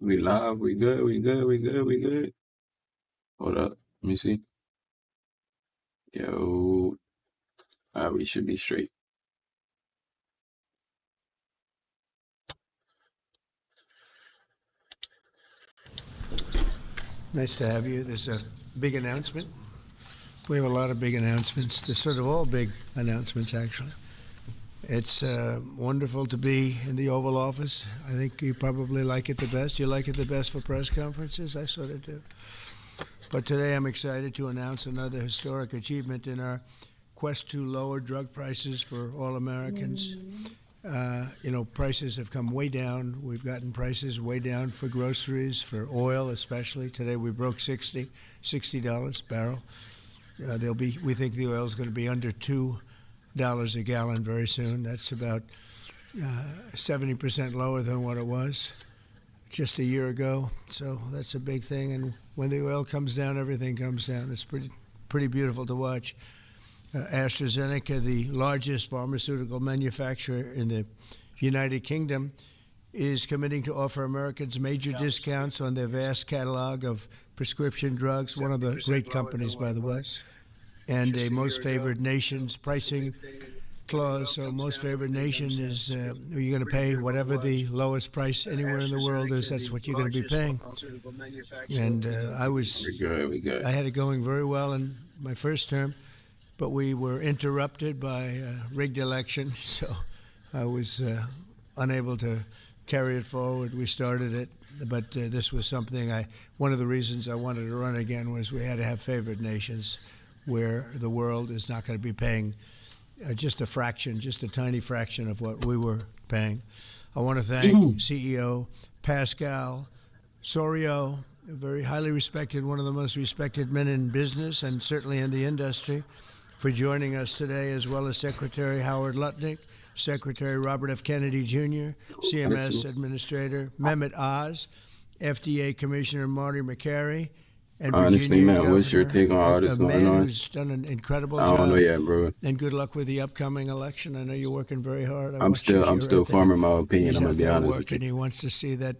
We live. We good. We good. We good. We good. Hold up. Let me see. Yo. We should be straight. Nice to have you. There's a big announcement. We have a lot of big announcements. They're sort of all big announcements, actually. It's wonderful to be in the Oval Office. I think you probably like it the best. You like it the best for press conferences? I sort of do. But today I'm excited to announce another historic achievement in our quest to lower drug prices for all Americans. Prices have come way down. We've gotten prices way down for groceries, for oil especially. Today we broke $60 a barrel. We think the oil is going to be under $2 a gallon very soon. That's about 70% lower than what it was just a year ago. So that's a big thing. And when the oil comes down, everything comes down. It's pretty beautiful to watch. AstraZeneca, the largest pharmaceutical manufacturer in the United Kingdom, is committing to offer Americans major discounts on their vast catalog of prescription drugs, one of the great companies, by the way, and a most favored nations pricing clause. So most favored nation is you're going to pay whatever the lowest price anywhere in the world is. That's what you're going to be paying. And I had it going very well in my first term, but we were interrupted by a rigged election, so I was unable to carry it forward. We started it, but this was something one of the reasons I wanted to run again was we had to have favored nations where the world is not going to be paying just a tiny fraction of what we were paying. I want to thank CEO Pascal Soriot, a very highly respected, one of the most respected men in business and certainly in the industry, for joining us today, as well as Secretary Howard Lutnick, Secretary Robert F. Kennedy Jr., CMS Administrator Mehmet Oz, FDA Commissioner Marty McCary, and Honestly, Virginia man, what's your take on all this going on? Who's done an incredible I job. don't know yet, bro. And good luck with the upcoming election. I know you're working very hard. I'm still forming my opinion. I'm gonna be honest with you. And he wants to see that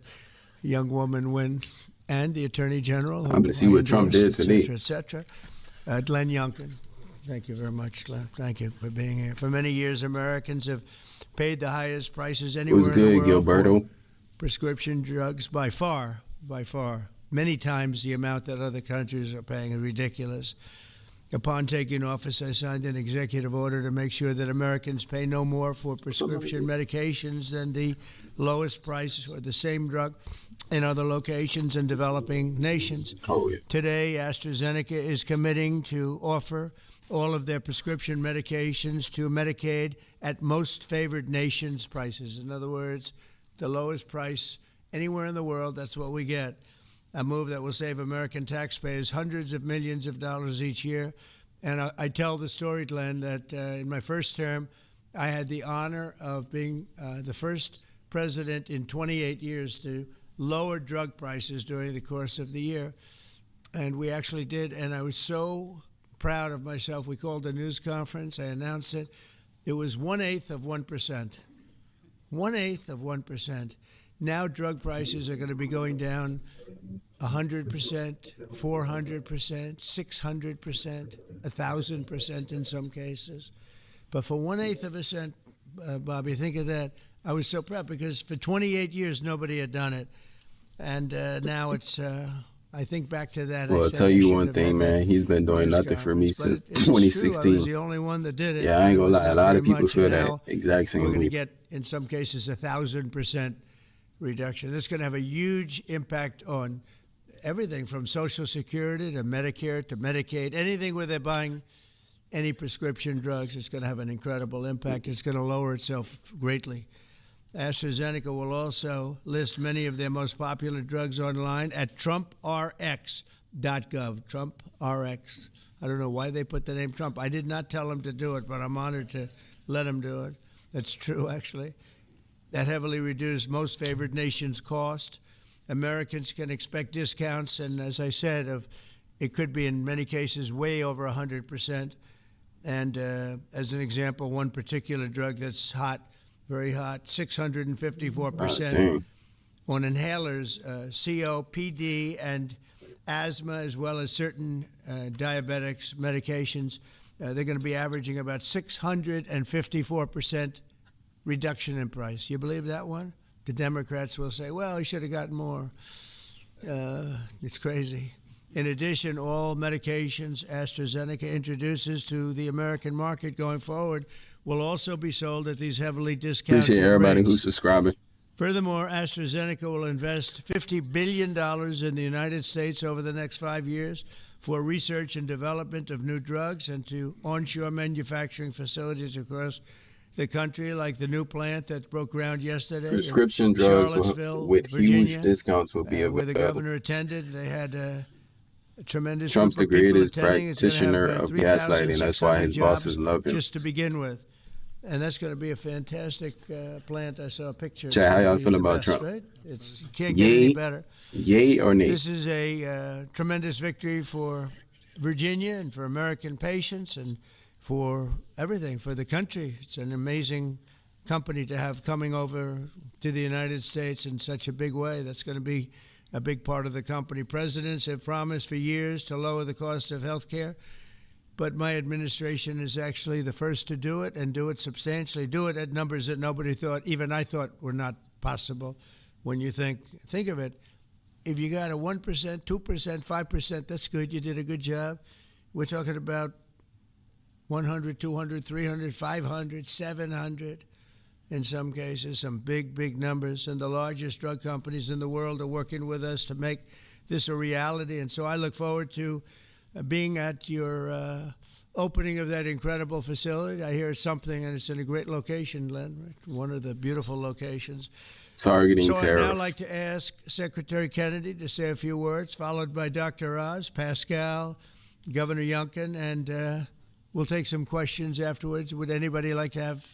young woman win, and the Attorney General. I'm gonna see what Trump did to me. Et cetera. Glenn Youngkin. Thank you very much, Glenn. Thank you for being here. For many years, Americans have paid the highest prices anywhere in the world Gilberto? for prescription drugs by far. Many times the amount that other countries are paying is ridiculous. Upon taking office, I signed an executive order to make sure that Americans pay no more for prescription medications than the lowest price or the same drug in other locations in developing nations. Oh, yeah. Today, AstraZeneca is committing to offer all of their prescription medications to Medicaid at most favored nations prices. In other words, the lowest price anywhere in the world, that's what we get. A move that will save American taxpayers hundreds of millions of dollars each year. And I tell the story, Glenn, that in my first term, I had the honor of being the first president in 28 years to lower drug prices during the course of the year. And we actually did, and I was so proud of myself. We called a news conference. I announced it. It was 1/8 of 1%. 1/8 of 1%. Now drug prices are going to be going down 100%, 400%, 600%, 1,000% in some cases. But for 1/8 of a cent, Bobby, think of that. I was so proud because for 28 years nobody had done it, and now it's. I think back to that. Well, I'll tell you one thing, man. He's been doing nothing for me since 2016. I was the only one that did it. Yeah, I ain't gonna lie. A lot of people feel that exact same way. We're going to get, in some cases, 1,000% reduction. This is going to have a huge impact on everything from Social Security to Medicare to Medicaid, anything where they're buying any prescription drugs. It's going to have an incredible impact. It's going to lower itself greatly. AstraZeneca will also list many of their most popular drugs online at TrumpRx.gov. TrumpRx. I don't know why they put the name Trump. I did not tell them to do it, but I'm honored to let them do it. That's true, actually. That heavily reduced most favored nations cost. Americans can expect discounts, and as I said, it could be in many cases way over 100%. And as an example, one particular drug that's hot, very hot, 654% on inhalers, COPD and asthma, as well as certain diabetics medications. They're going to be averaging about 654% reduction in price. You believe that one? The Democrats will say, well, he should have gotten more. It's crazy. In addition, all medications AstraZeneca introduces to the American market going forward will also be sold at these heavily discounted Appreciate everybody rates. who's subscribing. Furthermore, AstraZeneca will invest $50 billion in the United States over the next 5 years for research and development of new drugs and to onshore manufacturing facilities across the country, like the new plant that broke ground yesterday. Prescription drugs with Virginia, huge discounts will be where the available. governor attended. They had a tremendous Trump's the group of people greatest attending. practitioner of gaslighting. That's why his bosses love him. Just to begin with. And that's going to be a fantastic plant. I saw a picture. Chad, how y'all feel about Trump? Right? You can't get any better. Yay or nay? This is a tremendous victory for Virginia and for American patients and for everything, for the country. It's an amazing company to have coming over to the United States in such a big way. That's going to be a big part of the company. Presidents have promised for years to lower the cost of health care. But my administration is actually the first to do it and do it substantially, do it at numbers that nobody thought, even I thought were not possible. When you think of it, if you got a 1%, 2%, 5%, that's good. You did a good job. We're talking about 100, 200, 300, 500, 700 in some cases, some big, big numbers. And the largest drug companies in the world are working with us to make this a reality. And so I look forward to being at your opening of that incredible facility. I hear something, and it's in a great location, Len, right? One of the beautiful locations. Targeting tariffs. tariffs. I'd now like to ask Secretary Kennedy to say a few words, followed by Dr. Oz, Pascal, Governor Youngkin, and we'll take some questions afterwards. Would anybody like to have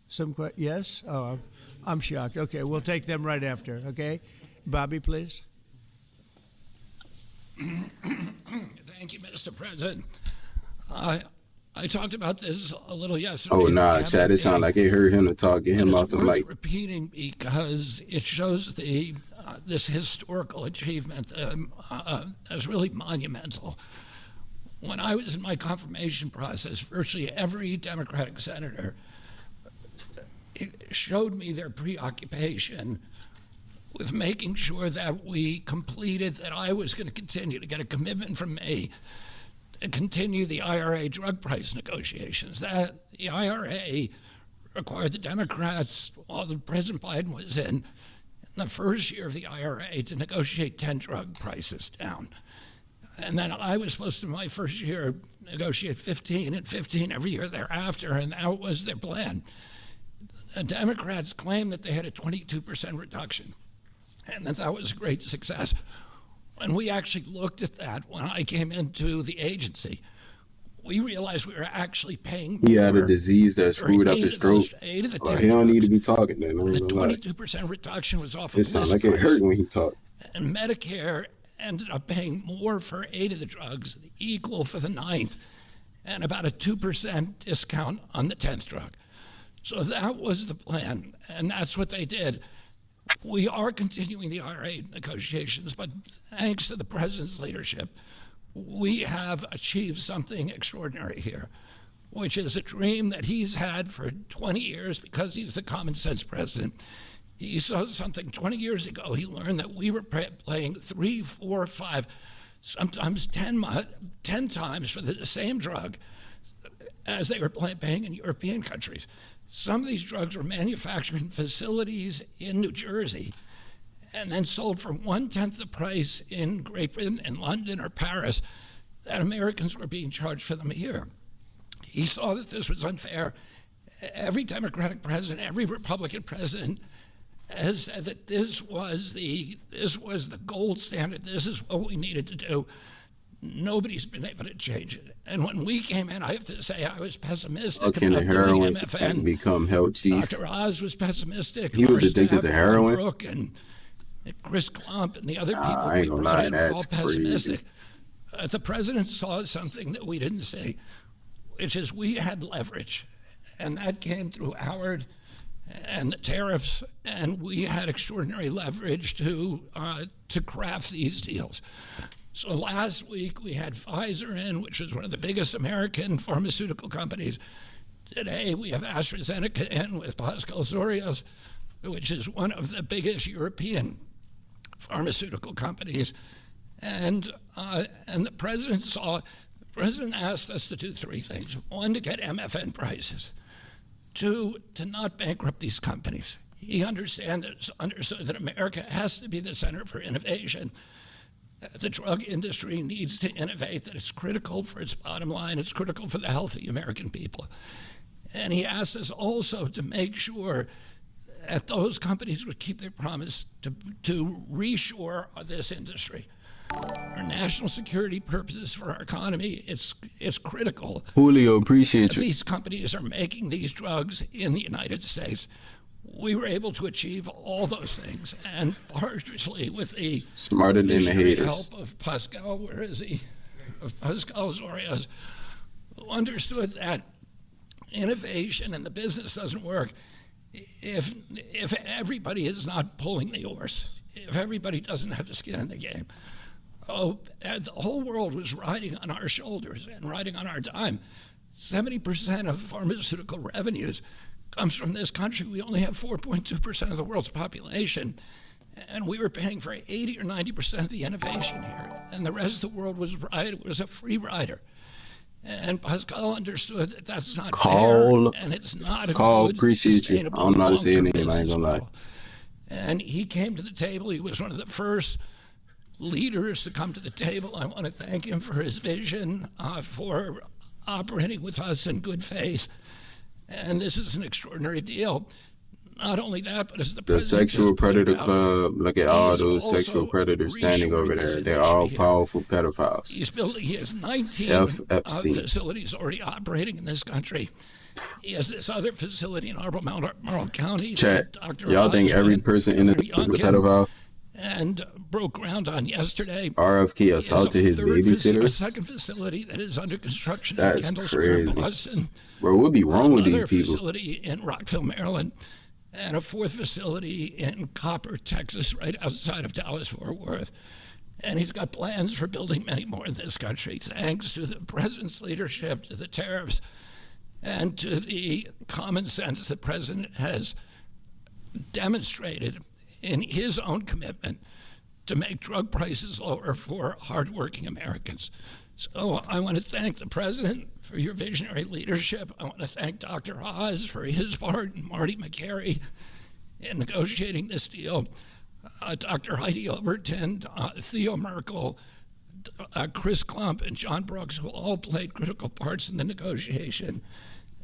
some questions? Yes? Oh, I'm shocked. Okay, we'll take them right after, okay? Bobby, please. Thank you, Mr. President. I talked about this a little yesterday. Oh, nah, Chad, it sounded like it hurt him to talk. Get him off the mic. It's worth repeating because it shows this historical achievement as really monumental. When I was in my confirmation process, virtually every Democratic senator showed me their preoccupation with making sure that we completed, that I was going to continue to get a commitment from me to continue the IRA drug price negotiations. That the IRA required the Democrats, while President Biden was in the first year of the IRA, to negotiate 10 drug prices down. And then I was supposed to, my first year, negotiate 15 and 15 every year thereafter, and that was their plan. The Democrats claimed that they had a 22% reduction, and that was a great success. When we actually looked at that, when I came into the agency, we realized we were actually paying more. He had a disease that screwed up his throat. He don't need to be talking then. The 22% reduction was off of it sounded like it hurt when he talked. And Medicare ended up paying more for 8 of the drugs, equal for the 9th, and about a 2% discount on the 10th drug. So that was the plan, and that's what they did. We are continuing the IRA negotiations, but thanks to the president's leadership, we have achieved something extraordinary here, which is a dream that he's had for 20 years because he's the common sense president. He saw something 20 years ago. He learned that we were paying 3, 4, 5, sometimes 10 times for the same drug as they were paying in European countries. Some of these drugs were manufactured in facilities in New Jersey and then sold for 1/10 the price in Great Britain, in London or Paris, that Americans were being charged for them here. He saw that this was unfair. Every Democratic president, every Republican president has said that this was the gold standard. This is what we needed to do. Nobody's been able to change it. And when we came in, I have to say I was pessimistic about doing heroin MFN. and become health chief. Dr. Oz was pessimistic. He was addicted to heroin. Brooke and Chris Klump and the other people I ain't gonna lie, that's pessimistic. The president saw something that we didn't see, which is we had leverage, and that came through Howard and the tariffs, and we had extraordinary leverage to craft these deals. So last week we had Pfizer in, which is one of the biggest American pharmaceutical companies. Today we have AstraZeneca in with Pascal Soriot, which is one of the biggest European pharmaceutical companies. And the president asked us to do three things. One, to get MFN prices. Two, to not bankrupt these companies. He understood that America has to be the center for innovation. The drug industry needs to innovate, that it's critical for its bottom line, it's critical for the health of the American people. And he asked us also to make sure that those companies would keep their promise to reshore this industry. For national security purposes, for our economy, it's critical. Julio, appreciate you. These companies are making these drugs in the United States. We were able to achieve all those things, and partially with the Smarter than the haters. help of Pascal, where is he? Of Pascal Soriot, who understood that innovation and the business doesn't work if everybody is not pulling the oars, if everybody doesn't have the skin in the game. The whole world was riding on our shoulders and riding on our dime. 70% of pharmaceutical revenues comes from this country. We only have 4.2% of the world's population, and we were paying for 80 or 90% of the innovation here, and the rest of the world was a free rider. And Pascal understood that that's not fair, and it's not a good, appreciate you. I sustainable, don't know how to say your long-term name, I ain't business gonna lie. model. And he came to the table. He was one of the first leaders to come to the table. I want to thank him for his vision, for operating with us in good faith. And this is an extraordinary deal. Not only that, but as the president sexual just pointed predator out, club, look at all he's those also sexual predators standing over reshoring this there. They're all industry. powerful pedophiles. He has 19 Epstein. facilities already operating in this country. He has this other facility in Marl County. Chat, that Dr. y'all think every Hodgman, person in this is a Youngkin, pedophile? and broke ground on yesterday. RFK He has assaulted his a babysitters? second facility that is under construction in That's Kendall Square, crazy. Boston. Bro, what be wrong with these Another people? facility in Rockville, Maryland, and a fourth facility in Copper, Texas, right outside of Dallas-Fort Worth. And he's got plans for building many more in this country, thanks to the president's leadership, to the tariffs, and to the common sense the president has demonstrated in his own commitment to make drug prices lower for hardworking Americans. So I want to thank the president for your visionary leadership. I want to thank Dr. Haas for his part, and Marty McCary in negotiating this deal. Dr. Heidi Overton, Theo Merkel, Chris Klump, and John Brooks, who all played critical parts in the negotiation.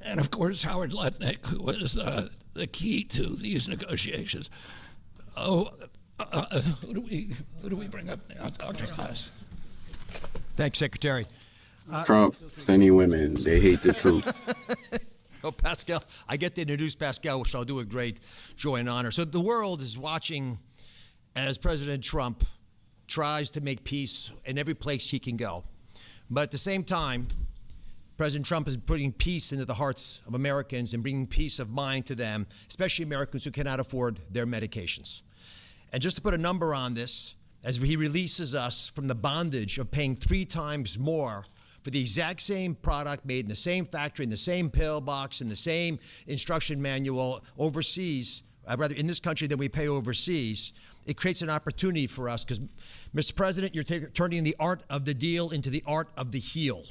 And of course, Howard Lutnick, who was the key to these negotiations. Who do we bring up now? Dr. Haas. Thanks, Secretary. Trump, plenty women, they hate the truth. Oh, Pascal, I get to introduce Pascal, which I'll do with great joy and honor. So the world is watching as President Trump tries to make peace in every place he can go. But at the same time, President Trump is putting peace into the hearts of Americans and bringing peace of mind to them, especially Americans who cannot afford their medications. And just to put a number on this, as he releases us from the bondage of paying 3 times more for the exact same product made in the same factory, in the same pill box, in the same instruction manual overseas, rather in this country than we pay overseas, it creates an opportunity for us because, Mr. President, you're turning the art of the deal into the art of the heel.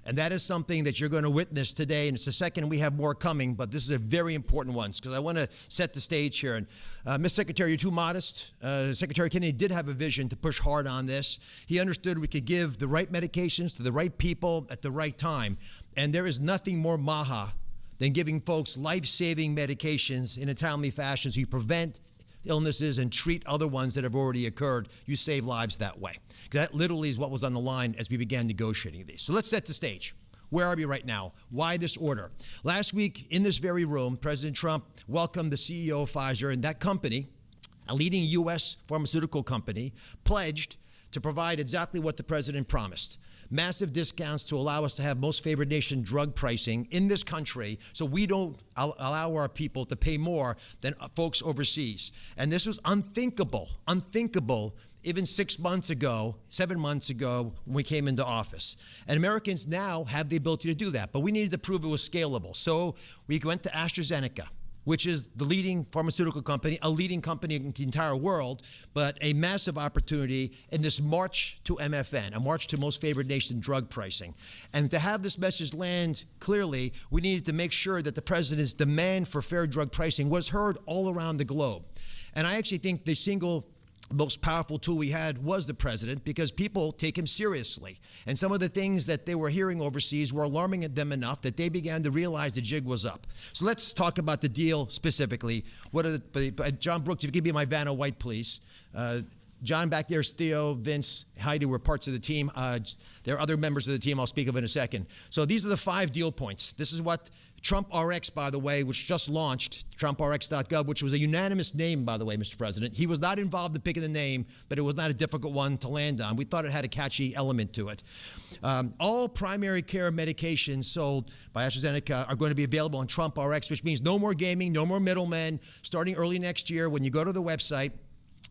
And that is something that you're going to witness today. And it's the second, we have more coming, but this is a very important one because I want to set the stage here. And Ms. Secretary, you're too modest. Secretary Kennedy did have a vision to push hard on this. He understood we could give the right medications to the right people at the right time. And there is nothing more maha than giving folks life-saving medications in a timely fashion so you prevent illnesses and treat other ones that have already occurred. You save lives that way. That literally is what was on the line as we began negotiating these. So let's set the stage. Where are we right now? Why this order? Last week in this very room, President Trump welcomed the CEO of Pfizer, and that company, a leading U.S. pharmaceutical company, pledged to provide exactly what the president promised. massive discounts to allow us to have most favored nation drug pricing in this country so we don't allow our people to pay more than folks overseas. And this was unthinkable even 6 months ago, 7 months ago, when we came into office. And Americans now have the ability to do that, but we needed to prove it was scalable. So we went to AstraZeneca, which is the leading pharmaceutical company, a leading company in the entire world, but a massive opportunity in this march to MFN, a march to most favored nation drug pricing. And to have this message land clearly, we needed to make sure that the president's demand for fair drug pricing was heard all around the globe. And I actually think the single most powerful tool we had was the president, because people take him seriously. And some of the things that they were hearing overseas were alarming them enough that they began to realize the jig was up. So let's talk about the deal specifically. What are John Brooks, if you give me my Vanna White, please. John back there is Theo, Vince, Heidi were parts of the team. There are other members of the team I'll speak of in a second. So these are the 5 deal points. This is what Trump RX, by the way, which just launched, TrumpRx.gov, which was a unanimous name, by the way, Mr. President. He was not involved in picking the name, but it was not a difficult one to land on. We thought it had a catchy element to it. All primary care medications sold by AstraZeneca are going to be available on Trump RX, which means no more gaming, no more middlemen. Starting early next year, when you go to the website,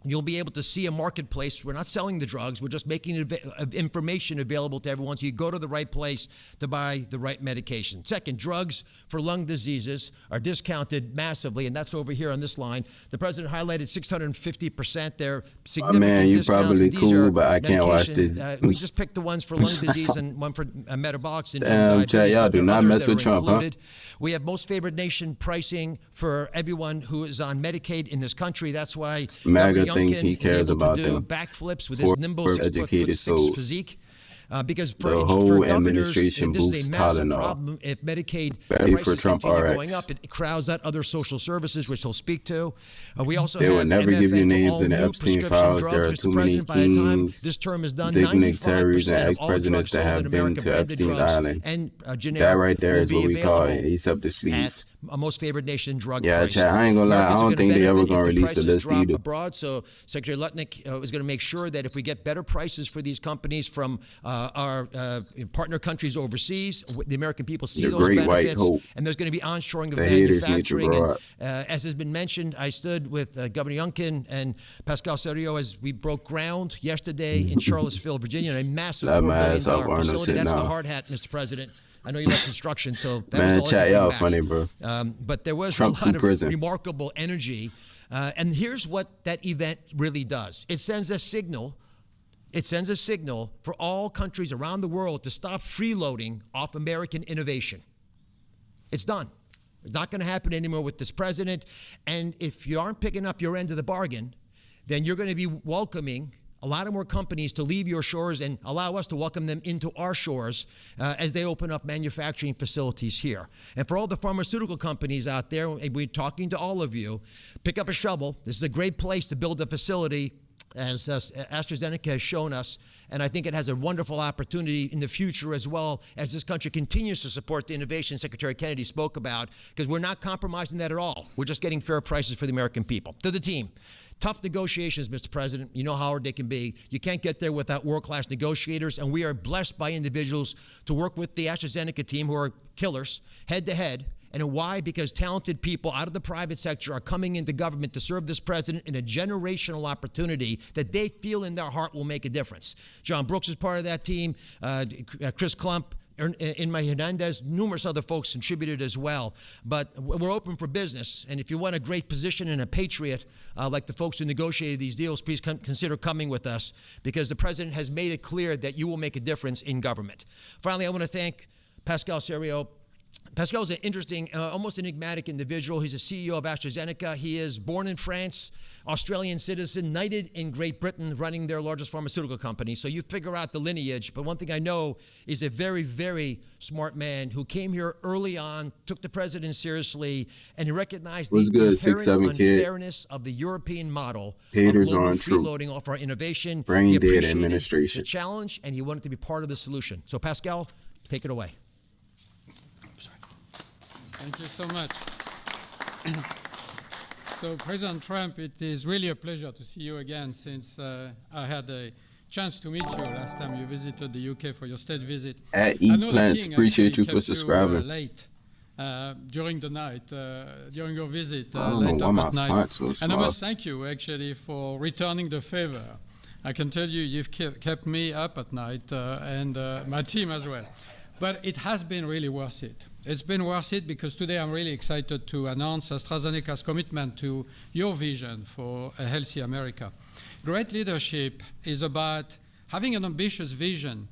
you'll be able to see a marketplace. We're not selling the drugs. We're just making information available to everyone so you go to the right place to buy the right medication. Second, drugs for lung diseases are discounted massively, and that's over here on this line. The president highlighted 650%. They're significant man, you discounts. probably These cool, are but I can't watch medications. this. We just picked the ones for lung disease and one for metabolic syndrome. Damn, Chad, y'all but there do are not others mess that with are Trump, huh? included. We have most favored nation pricing for everyone who is on Medicaid in this country. That's why MAGA Governor thinks Youngkin he is cares able about to do them. backflips with his nimble For 6'6" educated souls. physique. Because The for whole governors, administration this is boosts a massive Tylenol. problem. If Medicaid Ready for prices Trump continue RX. going up, it crowds out other social services, which he'll speak to. We also They have will never give you MFN for names all in the new Epstein prescription files. drugs, There are Mr. too many President. By the time kings, this term is done, dignitaries, and 95% of all drugs ex-presidents that sold in have been America, to branded Epstein's drugs Island. and generic, That right there will is be what we call it. available He's up to speed. at a most favored nation drug Yeah, pricing. Chad, I ain't gonna lie. I Americans are don't think they benefit ever if gonna release the prices list drop either. abroad. So Secretary Lutnick is going to make sure that if we get better prices for these companies from our partner countries overseas, the American people see The those great white benefits, hope. and there's going to be onshoring of The haters need to manufacturing. grow And, up. as has been mentioned, I stood with Governor Youngkin and Pascal Serio as we broke ground yesterday in Charlottesville, Virginia, a massive Let $4 my billion ass up, Arnold, facility. sit That's the down. hard hat, Mr. President. I know you like construction, so that Man, was all I Chad, could bring y'all back. funny, bro. But there was Trump a lot to of prison. remarkable energy. And here's what that event really does. It sends a signal. It sends a signal for all countries around the world to stop freeloading off American innovation. It's done. It's not going to happen anymore with this president. And if you aren't picking up your end of the bargain, then you're going to be welcoming a lot of more companies to leave your shores and allow us to welcome them into our shores as they open up manufacturing facilities here. And for all the pharmaceutical companies out there, we're talking to all of you, pick up a shovel. This is a great place to build a facility, as AstraZeneca has shown us. And I think it has a wonderful opportunity in the future as well, as this country continues to support the innovation Secretary Kennedy spoke about, because we're not compromising that at all. We're just getting fair prices for the American people. To the team. Tough negotiations, Mr. President. You know how hard they can be. You can't get there without world-class negotiators, and we are blessed by individuals to work with the AstraZeneca team, who are killers, head-to-head. And why? Because talented people out of the private sector are coming into government to serve this president in a generational opportunity that they feel in their heart will make a difference. John Brooks is part of that team. Chris Klump, Inma Hernandez, numerous other folks contributed as well. But we're open for business. And if you want a great position and a patriot, like the folks who negotiated these deals, please consider coming with us, because the president has made it clear that you will make a difference in government. Finally, I want to thank Pascal Serio. Pascal is an interesting, almost enigmatic individual. He's a CEO of AstraZeneca. He is born in France, Australian citizen, knighted in Great Britain, running their largest pharmaceutical company. So you figure out the lineage. But one thing I know is a very, very smart man who came here early on, took the president seriously, and he recognized the inherent unfairness of the European model of global freeloading off our innovation. Brain dead administration. The challenge, and he wanted to be part of the solution. So Pascal, take it away. Thank you so much. So, President Trump, it is really a pleasure to see you again, since I had a chance to meet you last time you visited the UK for your state visit. At I know the Plants, king appreciate actually you for kept subscribing. late during the night, during your visit, I don't know late why up my at night. font's so And I small. must thank you actually for returning the favor. I can tell you, you've kept me up at night and my team as well. But it has been really worth it. It's been worth it because today I'm really excited to announce AstraZeneca's commitment to your vision for a healthy America. Great leadership is about having an ambitious vision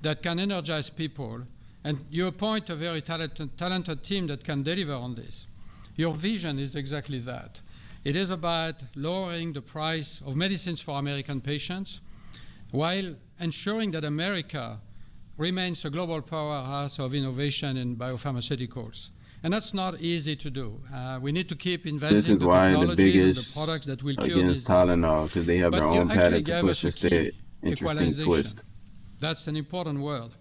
that can energize people, and you appoint a very talented team that can deliver on this. Your vision is exactly that. It is about lowering the price of medicines for American patients while ensuring that America remains a global powerhouse of innovation in biopharmaceuticals. And that's not easy to do. We need to keep inventing This is the why the technologies and the biggest products that will cure against these diseases. Tylenol, because they have But their you own actually patent to gave push us a key, instead. Interesting equalization. twist. That's an important word.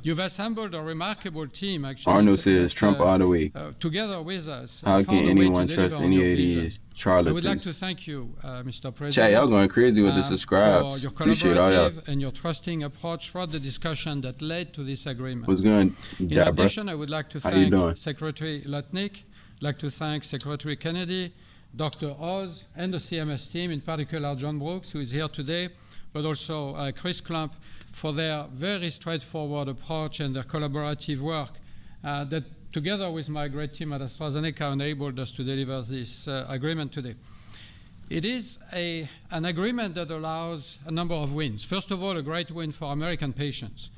You've assembled a remarkable team, actually. Arnold says Trump all the way. Together with us. How found can a way anyone to trust deliver on any your of vision. these I would like to charlatans? thank you, Mr. Chat, President. y'all going crazy with the For subscribes. your Appreciate all y'all. collaborative and your trusting approach throughout the discussion that led to this agreement. What's good, In Deborah? addition, I would like to How you doing? thank Secretary Lutnick, I'd like to thank Secretary Kennedy, Dr. Oz, and the CMS team, in particular John Brooks, who is here today, but also Chris Klump, for their very straightforward approach and their collaborative work that, together with my great team at AstraZeneca, enabled us to deliver this agreement today. It is an agreement that allows a number of wins. First of all, a great win for American patients.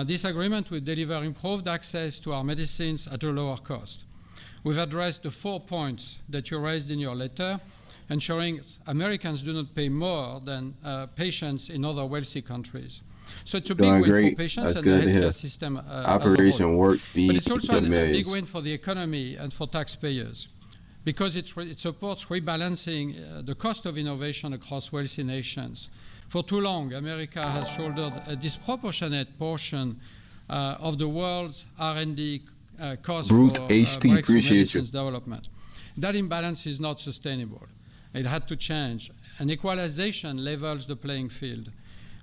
This agreement will deliver improved access to our medicines at a lower cost. We've addressed the 4 points that you raised in your letter, ensuring Americans do not pay more than patients in other wealthy countries. So it's a big Doing win great. for patients That's and good the to hear. healthcare system as a Operation whole. Warp But Speed, it's also the a big millions. win for the economy and for taxpayers because it supports rebalancing the cost of innovation across wealthy nations. For too long, America has shouldered a disproportionate portion of the world's R&D cost Brute for HT, breakthrough appreciate you. medicines development. That imbalance is not sustainable. It had to change. And equalization levels the playing field,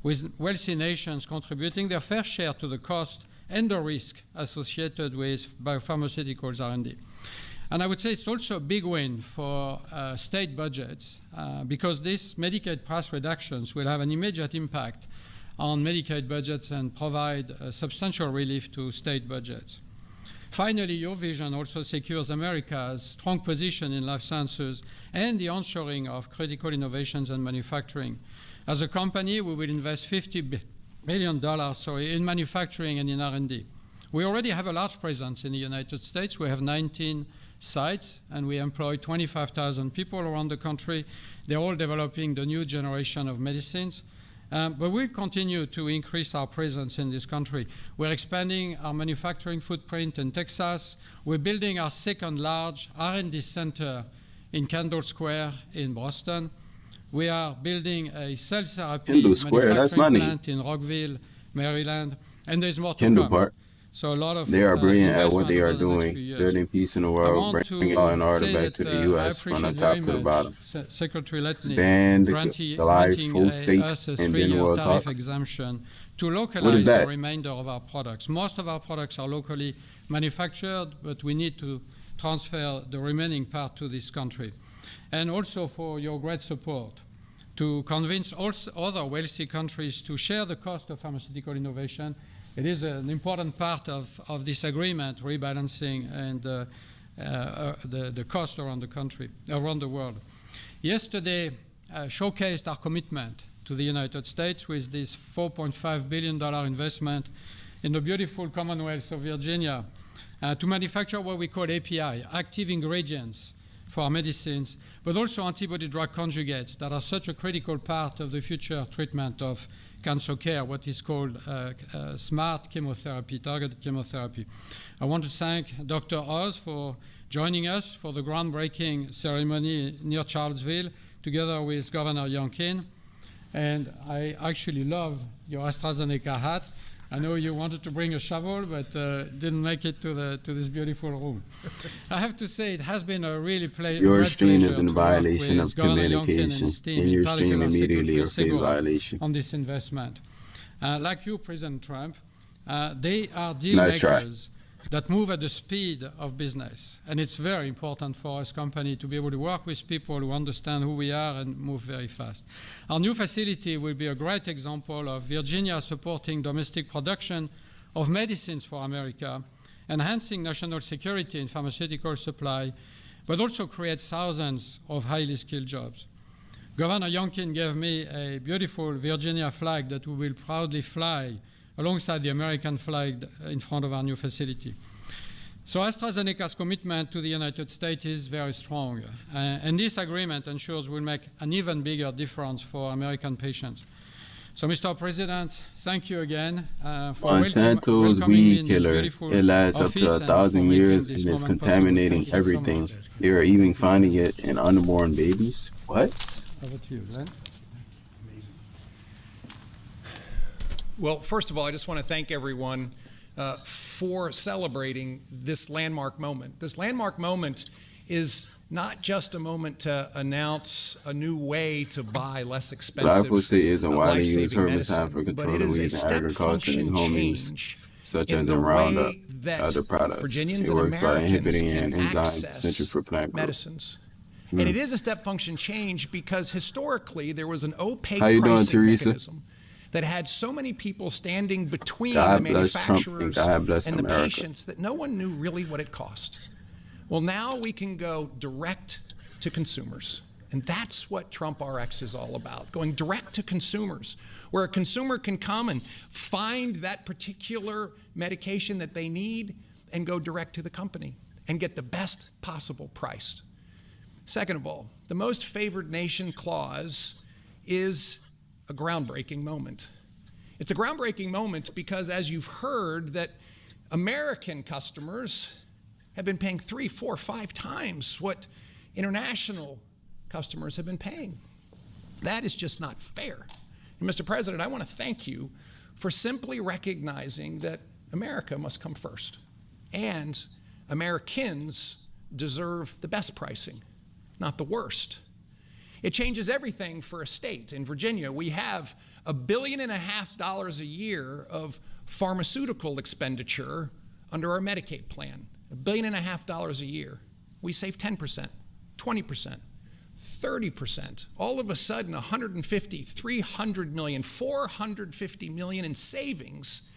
with wealthy nations contributing their fair share to the cost and the risk associated with biopharmaceuticals R&D. And I would say it's also a big win for state budgets because these Medicaid price reductions will have an immediate impact on Medicaid budgets and provide substantial relief to state budgets. Finally, your vision also secures America's strong position in life sciences and the onshoring of critical innovations and manufacturing. As a company, we will invest $50 billion in manufacturing and in R&D. We already have a large presence in the United States. We have 19 sites, and we employ 25,000 people around the country. They're all developing the new generation of medicines. But we'll continue to increase our presence in this country. We're expanding our manufacturing footprint in Texas. We're building our second large R&D center in Kendall Square in Boston. We are building a cell therapy Kendall Square, that's my manufacturing name. plant in Rockville, Maryland, and there's more to Kendall come. Park. So a lot of They are brilliant at what investment they are over the next doing, few years. building peace in the I world, want bringing law and order say back to that, the I U.S. from the appreciate top very to the much bottom. Secretary Letnick Ban the granting glyphosate, us a and then 3-year we'll tariff talk. exemption to What localize is the that? remainder of our products. Most of our products are locally manufactured, but we need to transfer the remaining part to this country. And also for your great support to convince also other wealthy countries to share the cost of pharmaceutical innovation. It is an important part of this agreement, rebalancing and the cost around the country, around the world. Yesterday showcased our commitment to the United States with this $4.5 billion investment in the beautiful Commonwealth of Virginia to manufacture what we call API, active ingredients for our medicines, but also antibody-drug conjugates that are such a critical part of the future treatment of cancer care, what is called smart chemotherapy, targeted chemotherapy. I want to thank Dr. Oz for joining us for the groundbreaking ceremony near Charlottesville, together with Governor Youngkin. And I actually love your AstraZeneca hat. I know you wanted to bring a shovel, but didn't make it to this beautiful room. I have to say, it has been a really Your great stream has pleasure been a to work violation with of Governor Youngkin and communication, his team and in your stream particular immediately a Secretary FAA Segura violation. on this investment. Like you, President Trump, they are deal Nice try. makers that move at the speed of business. And it's very important for us company to be able to work with people who understand who we are and move very fast. Our new facility will be a great example of Virginia supporting domestic production of medicines for America, enhancing national security in pharmaceutical supply, but also creates thousands of highly skilled jobs. Governor Youngkin gave me a beautiful Virginia flag that we will proudly fly alongside the American flag in front of our new facility. So AstraZeneca's commitment to the United States is very strong. And this agreement ensures we'll make an even bigger difference for American patients. So, Mr. President, thank you again for Monsanto's welcoming me weed in this killer, beautiful it lasts up to office and for 1,000 making years this and is moment possible. contaminating Thank you so everything. much. They are even finding it in unborn babies. What? Over to you, Glenn. Well, first of all, I just want to thank everyone for celebrating this landmark moment. This landmark moment is not just a moment to announce a new way to buy less expensive Glyphosate is a widely used life-saving herbicide for medicine, but controlling it is a weeds in step agriculture and function home use, change such in as the in Roundup, way that other products. Virginians It and works by Americans inhibiting can an enzyme access essential for plant growth. medicines. And it is a step function change because historically there was an opaque How you doing, pricing Teresa? mechanism that had so many people standing between God the bless Trump and manufacturers God bless and the America. patients that no one knew really what it cost. Well, now we can go direct to consumers. And that's what Trump RX is all about, going direct to consumers, where a consumer can come and find that particular medication that they need and go direct to the company and get the best possible price. Second of all, the most favored nation clause is a groundbreaking moment. It's a groundbreaking moment because, as you've heard, that American customers have been paying 3, 4, 5 times what international customers have been paying. That is just not fair. And Mr. President, I want to thank you for simply recognizing that America must come first. And Americans deserve the best pricing, not the worst. It changes everything for a state. In Virginia, we have $1.5 billion a year of pharmaceutical expenditure under our Medicaid plan. $1.5 billion a year. We save 10%, 20%, 30%. All of a sudden, 150, 300 million, 450 million in savings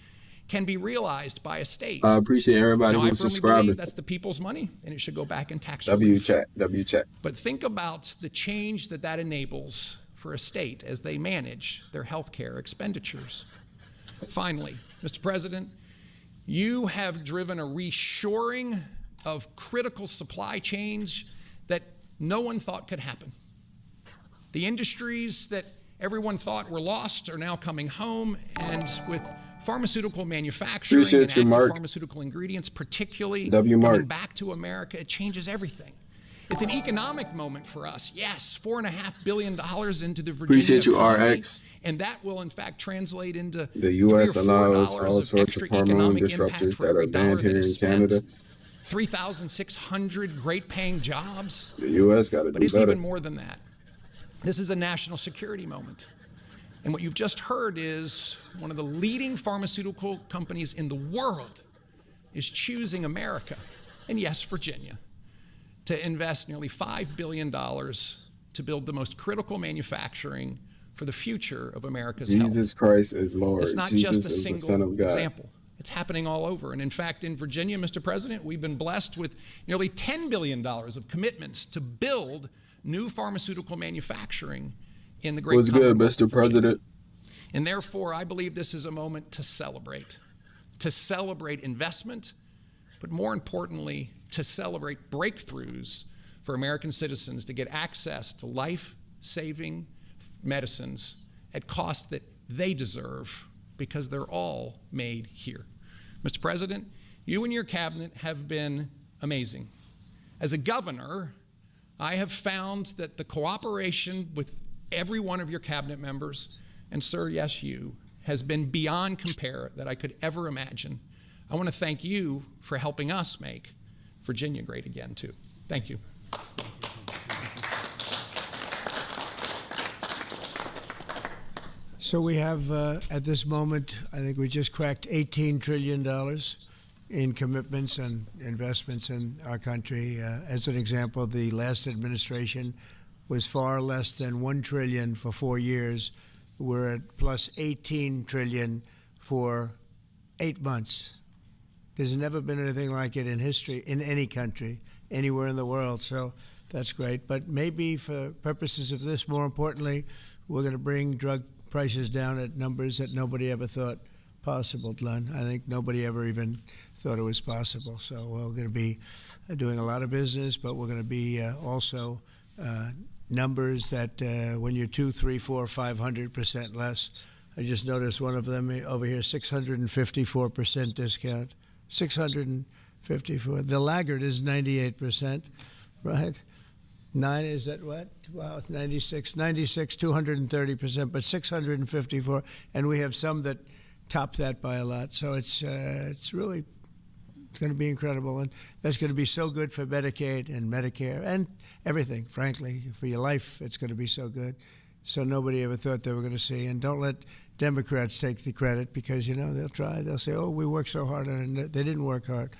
can be realized by a state. I appreciate everybody Now, I who's firmly subscribing. believe that's the people's money, and it should go back in tax W relief. chat, W chat. But think about the change that that enables for a state as they manage their health care expenditures. Finally, Mr. President, you have driven a reshoring of critical supply chains that no one thought could happen. The industries that everyone thought were lost are now coming home, and with pharmaceutical manufacturing Appreciate and you, active Mark. pharmaceutical ingredients, particularly W. Mark. coming back to America, it changes everything. It's an economic moment for us. Yes, $4.5 billion into the Virginia Appreciate you, economy, RX. and that will in fact translate into The U.S. $3 or $4 allows all of sorts extra of hormone economic disruptors impact for that are every dollar banned that here is in spent. Canada. 3,600 great-paying jobs. The U.S. got to But do it's better. even more than that. This is a national security moment. And what you've just heard is one of the leading pharmaceutical companies in the world is choosing America, and yes, Virginia, to invest nearly $5 billion to build the most critical manufacturing for the future of America's health. Jesus Christ is Lord. It's not Jesus just a is the single Son of God. example. It's happening all over. And in fact, in Virginia, Mr. President, we've been blessed with nearly $10 billion of commitments to build new pharmaceutical manufacturing in the great What's good, Commonwealth Mr. of Virginia. President? And therefore, I believe this is a moment to celebrate investment, but more importantly, to celebrate breakthroughs for American citizens to get access to life-saving medicines at costs that they deserve because they're all made here. Mr. President, you and your cabinet have been amazing. As a governor, I have found that the cooperation with every one of your cabinet members, and sir, yes, you, has been beyond compare that I could ever imagine. I want to thank you for helping us make Virginia great again, too. Thank you. So we have, at this moment, I think we just cracked $18 trillion in commitments and investments in our country. As an example, the last administration was far less than $1 trillion for 4 years. We're at plus $18 trillion for 8 months. There's never been anything like it in history, in any country, anywhere in the world. So that's great. But maybe for purposes of this, more importantly, we're going to bring drug prices down at numbers that nobody ever thought possible, Glenn. I think nobody ever even thought it was possible. So we're going to be doing a lot of business, but we're going to be also numbers that when you're 2, 3, 4, 500% less. I just noticed one of them over here, 654% discount. 654. The laggard is 98%, right? 9 is that what? Wow, it's 96, 230%, but 654, and we have some that top that by a lot. So it's really going to be incredible, and that's going to be so good for Medicaid and Medicare and everything. Frankly, for your life, it's going to be so good. So nobody ever thought they were going to see. And don't let Democrats take the credit, because they'll try. They'll say, "Oh, we worked so hard on it." They didn't work hard.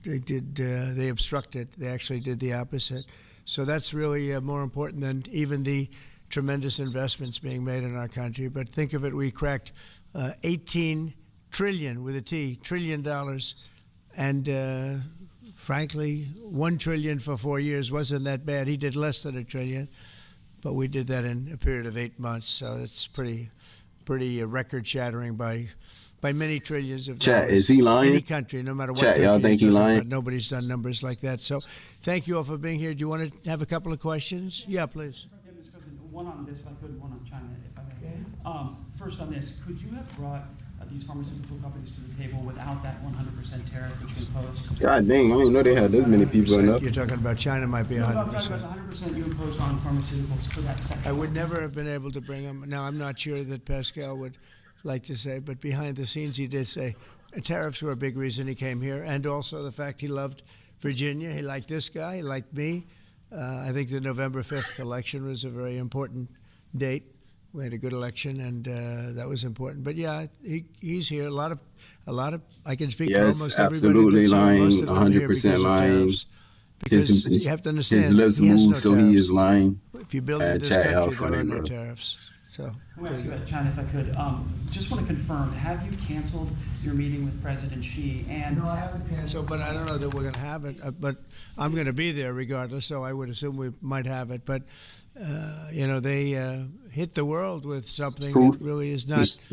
They did. They obstructed. They actually did the opposite. So that's really more important than even the tremendous investments being made in our country. But think of it, we cracked $18 trillion with a T, trillion dollars. And frankly, $1 trillion for 4 years wasn't that bad. He did less than $1 trillion, but we did that in a period of 8 months. So it's pretty record-shattering by many trillions of dollars. Chat, is he lying? Any country, no matter what Chat, country y'all think he you're talking lying? about, nobody's done numbers like that. So thank you all for being here. Do you want to have a couple of questions? Yeah, please. Yeah, Mr. President, one on this, if I could, one on China, if I may. First on this, could you have brought these pharmaceutical companies to the table without that 100% tariff which you imposed? God dang, I didn't know they had this many people enough. You're talking about China might be 100%. No, I'm talking about the 100% you imposed on pharmaceuticals for that sector. I would never have been able to bring them. Now, I'm not sure that Pascal would like to say, but behind the scenes he did say tariffs were a big reason he came here, and also the fact he loved Virginia. He liked this guy. He liked me. I think the November 5th election was a very important date. We had a good election, and that was important. But yeah, he's here. A lot of. I can speak for almost everybody. Absolutely lying. Most of them are here 100% because of lying. tariffs. Because you have to understand, His lips he has move, no so he tariffs. is lying. If you build in this Chat, y'all country, there funny, are no bro. tariffs. So. I want to ask you about China, if I could. Just want to confirm, have you canceled your meeting with President Xi? And No, I haven't canceled, but I don't know that we're going to have it. But I'm going to be there regardless, so I would assume we might have it. But, they hit the world with something Truth. that really is not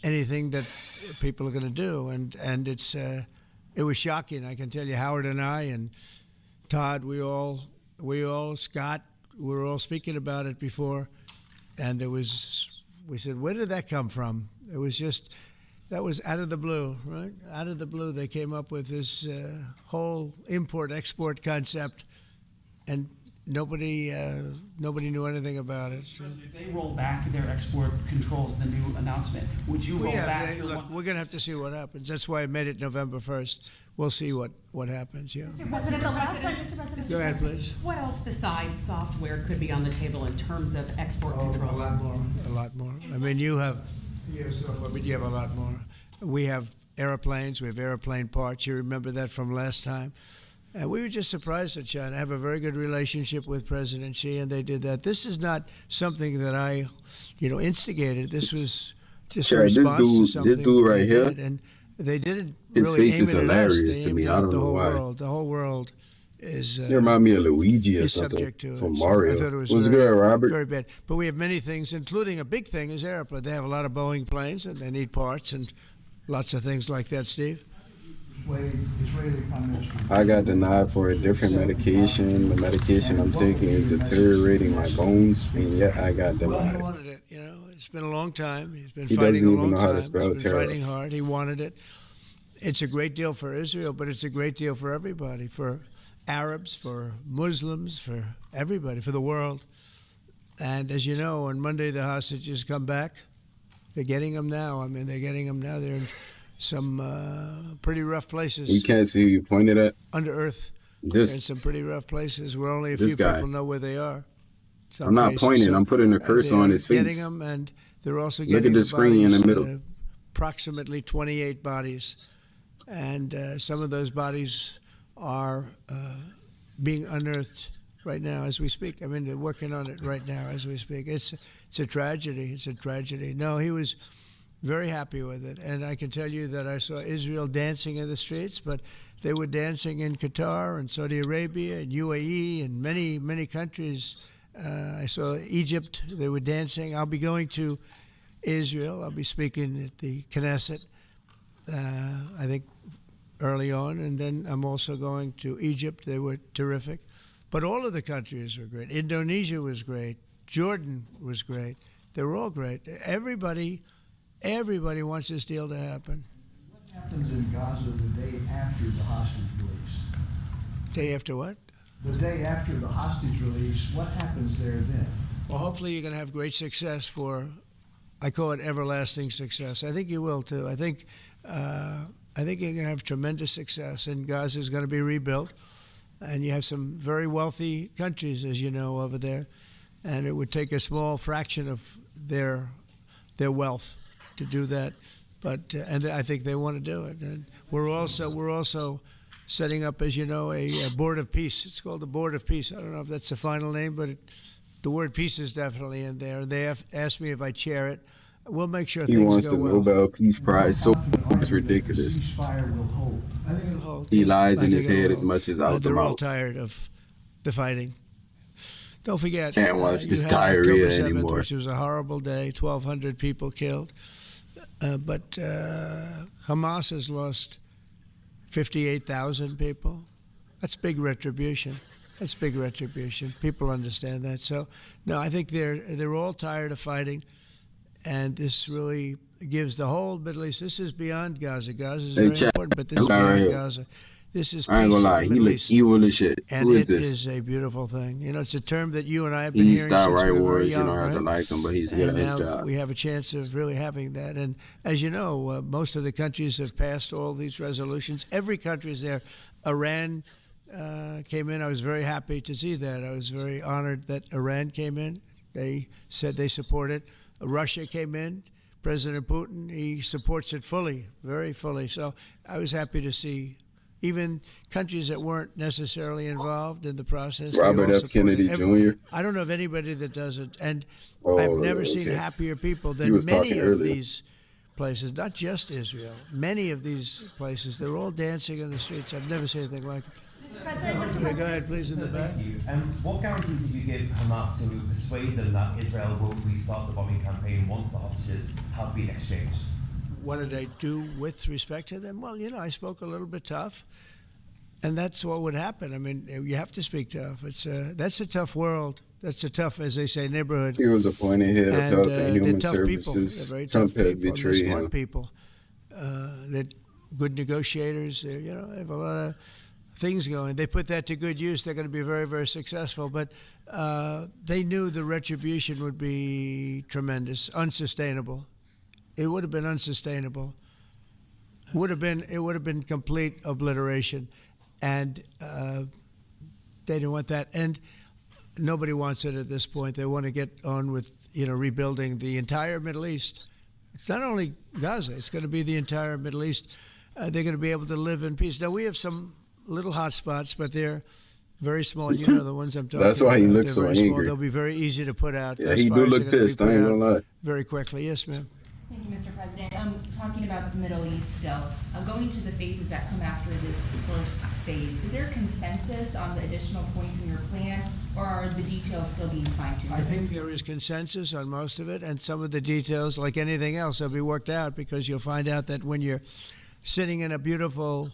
anything that people are going to do. And it was shocking. I can tell you, Howard and I and Todd, we all, Scott, we were all speaking about it before. And we said, where did that come from? It was just, that was out of the blue, right? Out of the blue, they came up with this whole import-export concept, and nobody knew anything about it. So. if they roll back their export controls, the new announcement, would you roll back? Look, we're going to have to see what happens. That's why I made it November 1st. We'll see what happens, yeah. Mr. President, the last time, Mr. President, Go ahead, please. what else besides software could be on the table in terms of export controls? A lot more. I mean, you have software, but you have a lot more. We have airplanes. We have airplane parts. You remember that from last time. And we were just surprised at China. I have a very good relationship with President Xi, and they did that. This is not something that I, instigated. This was just a response to something this dude right they here, did, and they didn't his really face aim is it at us. hilarious They to aimed me. it I at don't the know whole why. world. The whole world is. You remind me of Luigi or is something subject to it. from So Mario. I thought it was What's very, good, Robert? very bad. But we have many things, including a big thing is airplane. They have a lot of Boeing planes, and they need parts and lots of things like that, Steve. I got denied for a different medication. The medication I'm taking is deteriorating my bones, and yet I got Well, he denied. wanted it. It's been a long time. He's been He fighting doesn't a even long know how to time. spell He's been tariff. fighting hard. He wanted it. It's a great deal for Israel, but it's a great deal for everybody, for Arabs, for Muslims, for everybody, for the world. And as you know, on Monday the hostages come back. They're getting them now. I mean, they're getting them now. They're in some pretty rough places. We can't see who you pointed at. Under earth. They're in This some pretty rough places where only a this few guy. people know where they are. Some I'm not cases. pointing. So, I'm putting a cursor on his Getting face. them, and they're also Look getting at the screen in the bodies, middle. approximately 28 bodies, and some of those bodies are being unearthed right now as we speak. I mean, they're working on it right now as we speak. It's a tragedy. It's a tragedy. No, he was very happy with it, and I can tell you that I saw Israel dancing in the streets, but they were dancing in Qatar and Saudi Arabia and UAE and many countries. I saw Egypt. They were dancing. I'll be going to Israel. I'll be speaking at the Knesset, I think, early on, and then I'm also going to Egypt. They were terrific. But all of the countries were great. Indonesia was great. Jordan was great. They were all great. Everybody wants this deal to happen. What happens in Gaza the day after the hostage release? Day after what? The day after the hostage release, what happens there then? Well, hopefully you're going to have great success I call it everlasting success. I think you will too. I think you're going to have tremendous success, and Gaza is going to be rebuilt. And you have some very wealthy countries, as you know, over there, and it would take a small fraction of their wealth to do that. But and I think they want to do it. And we're also setting up, as you know, a board of peace. It's called the Board of Peace. I don't know if that's the final name, but the word peace is definitely in there. They have asked me if I chair it. We'll make sure He things wants go the well. Nobel Peace Prize. So it's ridiculous. Ceasefire will hold. I think it'll hold. He lies I in think his it'll head hold. as much as out the They're all mouth. tired of the fighting. Don't forget. Can't watch you this had diarrhea October 7th, anymore. Which was a horrible day. 1,200 people killed. But Hamas has lost 58,000 people. That's big retribution. That's big retribution. People understand that. So, no, I think they're all tired of fighting, and this really gives the whole Middle East. This is beyond Gaza. Gaza is Hey, very Chad, important, but this is guy right beyond here. Gaza. This is I ain't peace gonna in lie. the He Middle look East. evil as shit. And Who is it this? is a beautiful thing. You know, it's a term that you and I have been He hearing style since right we were very words. You young, don't have to right? like him, but he's good And at his now job. we have a chance of really having that. And as you know, most of the countries have passed all these resolutions. Every country is there. Iran came in. I was very happy to see that. I was very honored that Iran came in. They said they support it. Russia came in. President Putin, he supports it fully, very fully. So I was happy to see even countries that weren't necessarily involved in the process. they Robert all F. Kennedy supported it. Jr. I don't know of anybody that doesn't. And Oh, I've never seen okay. happier people He than was many talking of earlier. these places, not just Israel. Many of these places, they're all dancing in the streets. I've never seen anything like it. Yeah, go ahead, please, in the back. Thank you. What guarantee did you give Hamas to persuade them that Israel will restart the bombing campaign once the hostages have been exchanged? What did I do with respect to them? Well, you know, I spoke a little bit tough, and that's what would happen. I mean, you have to speak tough. That's a tough world. That's a tough, as they say, neighborhood. He was appointed head of And health and they're human tough people. They're services. very Trump tough had people. And they're betrayed smart him. people. They're good negotiators. They have a lot of things going. They put that to good use. They're going to be very, very successful. But they knew the retribution would be tremendous, unsustainable. It would have been unsustainable. It would have been complete obliteration, and they didn't want that. And nobody wants it at this point. They want to get on with rebuilding the entire Middle East. It's not only Gaza. It's going to be the entire Middle East. They're going to be able to live in peace. Now we have some little hot spots, but they're very small. You know the ones I'm talking about. That's why he looks They're so very small. angry. They'll be very easy to put out. Yeah, Those he do fires look are gonna be pissed. I put ain't out gonna lie. very quickly. Yes, ma'am. Thank you, Mr. President. Talking about the Middle East still, going to the phases that come after this first phase, is there consensus on the additional points in your plan, or are the details still being fine-tuned? I think there is consensus on most of it, and some of the details, like anything else, will be worked out, because you'll find out that when you're sitting in a beautiful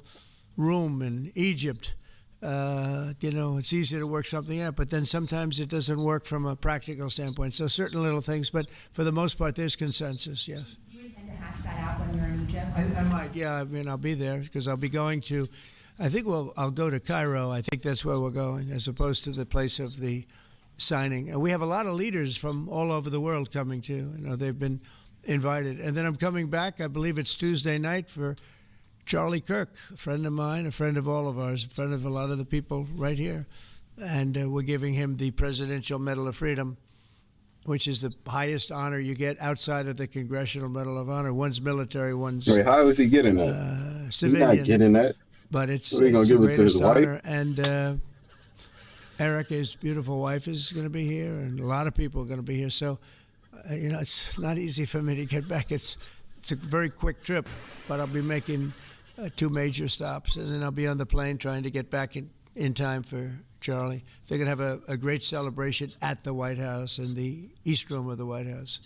room in Egypt, it's easy to work something out, but then sometimes it doesn't work from a practical standpoint. So certain little things, but for the most part, there's consensus, yes. Do you intend to hash that out when you're in Egypt? I might, yeah. I mean, I'll be there because I'll be going to, I'll go to Cairo. I think that's where we're going, as opposed to the place of the signing. And we have a lot of leaders from all over the world coming too. They've been invited. And then I'm coming back, I believe it's Tuesday night, for Charlie Kirk, a friend of mine, a friend of all of ours, a friend of a lot of the people right here. And we're giving him the Presidential Medal of Freedom, which is the highest honor you get outside of the Congressional Medal of Honor. One's military, one's Wait, how is he getting that? civilian. He's not getting that. But it's Are we gonna the give it to his greatest wife? honor. And Erica, his beautiful wife, is going to be here, and a lot of people are going to be here. So, it's not easy for me to get back. It's a very quick trip, but I'll be making 2 major stops, and then I'll be on the plane trying to get back in time for Charlie. They're going to have a great celebration at the White House, in the East Room of the White House.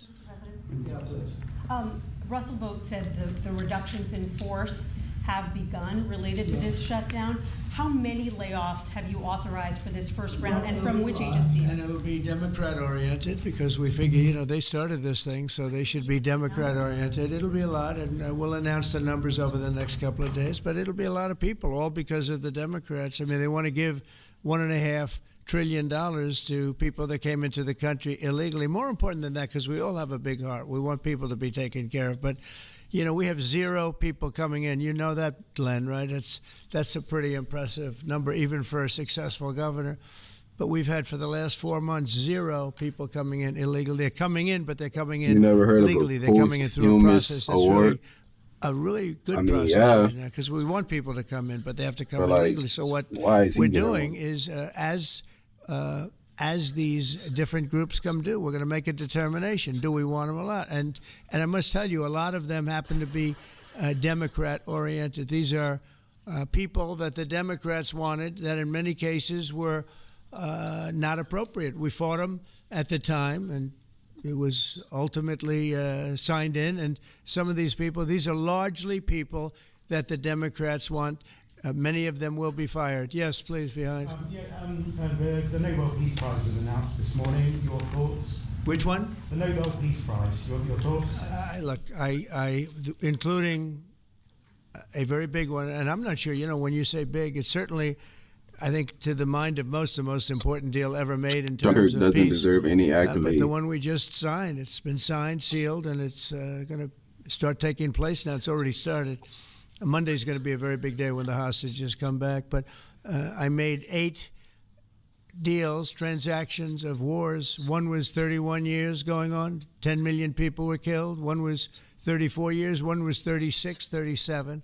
Mr. President. Russell Vogt said the reductions in force have begun related to this shutdown. How many layoffs have you authorized for this first round, and from which agencies? And it'll be Democrat-oriented, because we figure, they started this thing, so they should be Democrat-oriented. It'll be a lot, and we'll announce the numbers over the next couple of days, but it'll be a lot of people, all because of the Democrats. I mean, they want to give $1.5 trillion to people that came into the country illegally. More important than that, because we all have a big heart. We want people to be taken care of, but we have 0 people coming in. You know that, Glenn, right? That's a pretty impressive number, even for a successful governor. But we've had, for the last 4 months, 0 people coming in illegally. They're coming in, but they're coming in You never heard legally. of a They're coming in through a process that's award? a really good I mean, process yeah. right now, because we want people to come in, but they have to come But, in like, legally. So what why is he we're getting doing one? is, as these different groups come due, we're going to make a determination. Do we want them or not? And I must tell you, a lot of them happen to be Democrat-oriented. These are people that the Democrats wanted, that in many cases were not appropriate. We fought them at the time, and it was ultimately signed in. And some of these people, these are largely people that the Democrats want. Many of them will be fired. Yes, please, behind. The Nobel Peace Prize was announced this morning. Your thoughts? Which one? The Nobel Peace Prize. Your thoughts? Look, including a very big one, and I'm not sure, when you say big, it's certainly, I think, to the mind of most, the most important deal ever made in terms of doesn't peace. deserve any But accolade. the one we just signed, it's been signed, sealed, and it's going to start taking place now. It's already started. Monday's going to be a very big day when the hostages come back. But I made 8 deals, transactions of wars. One was 31 years going on. 10 million people were killed. One was 34 years. One was 36, 37.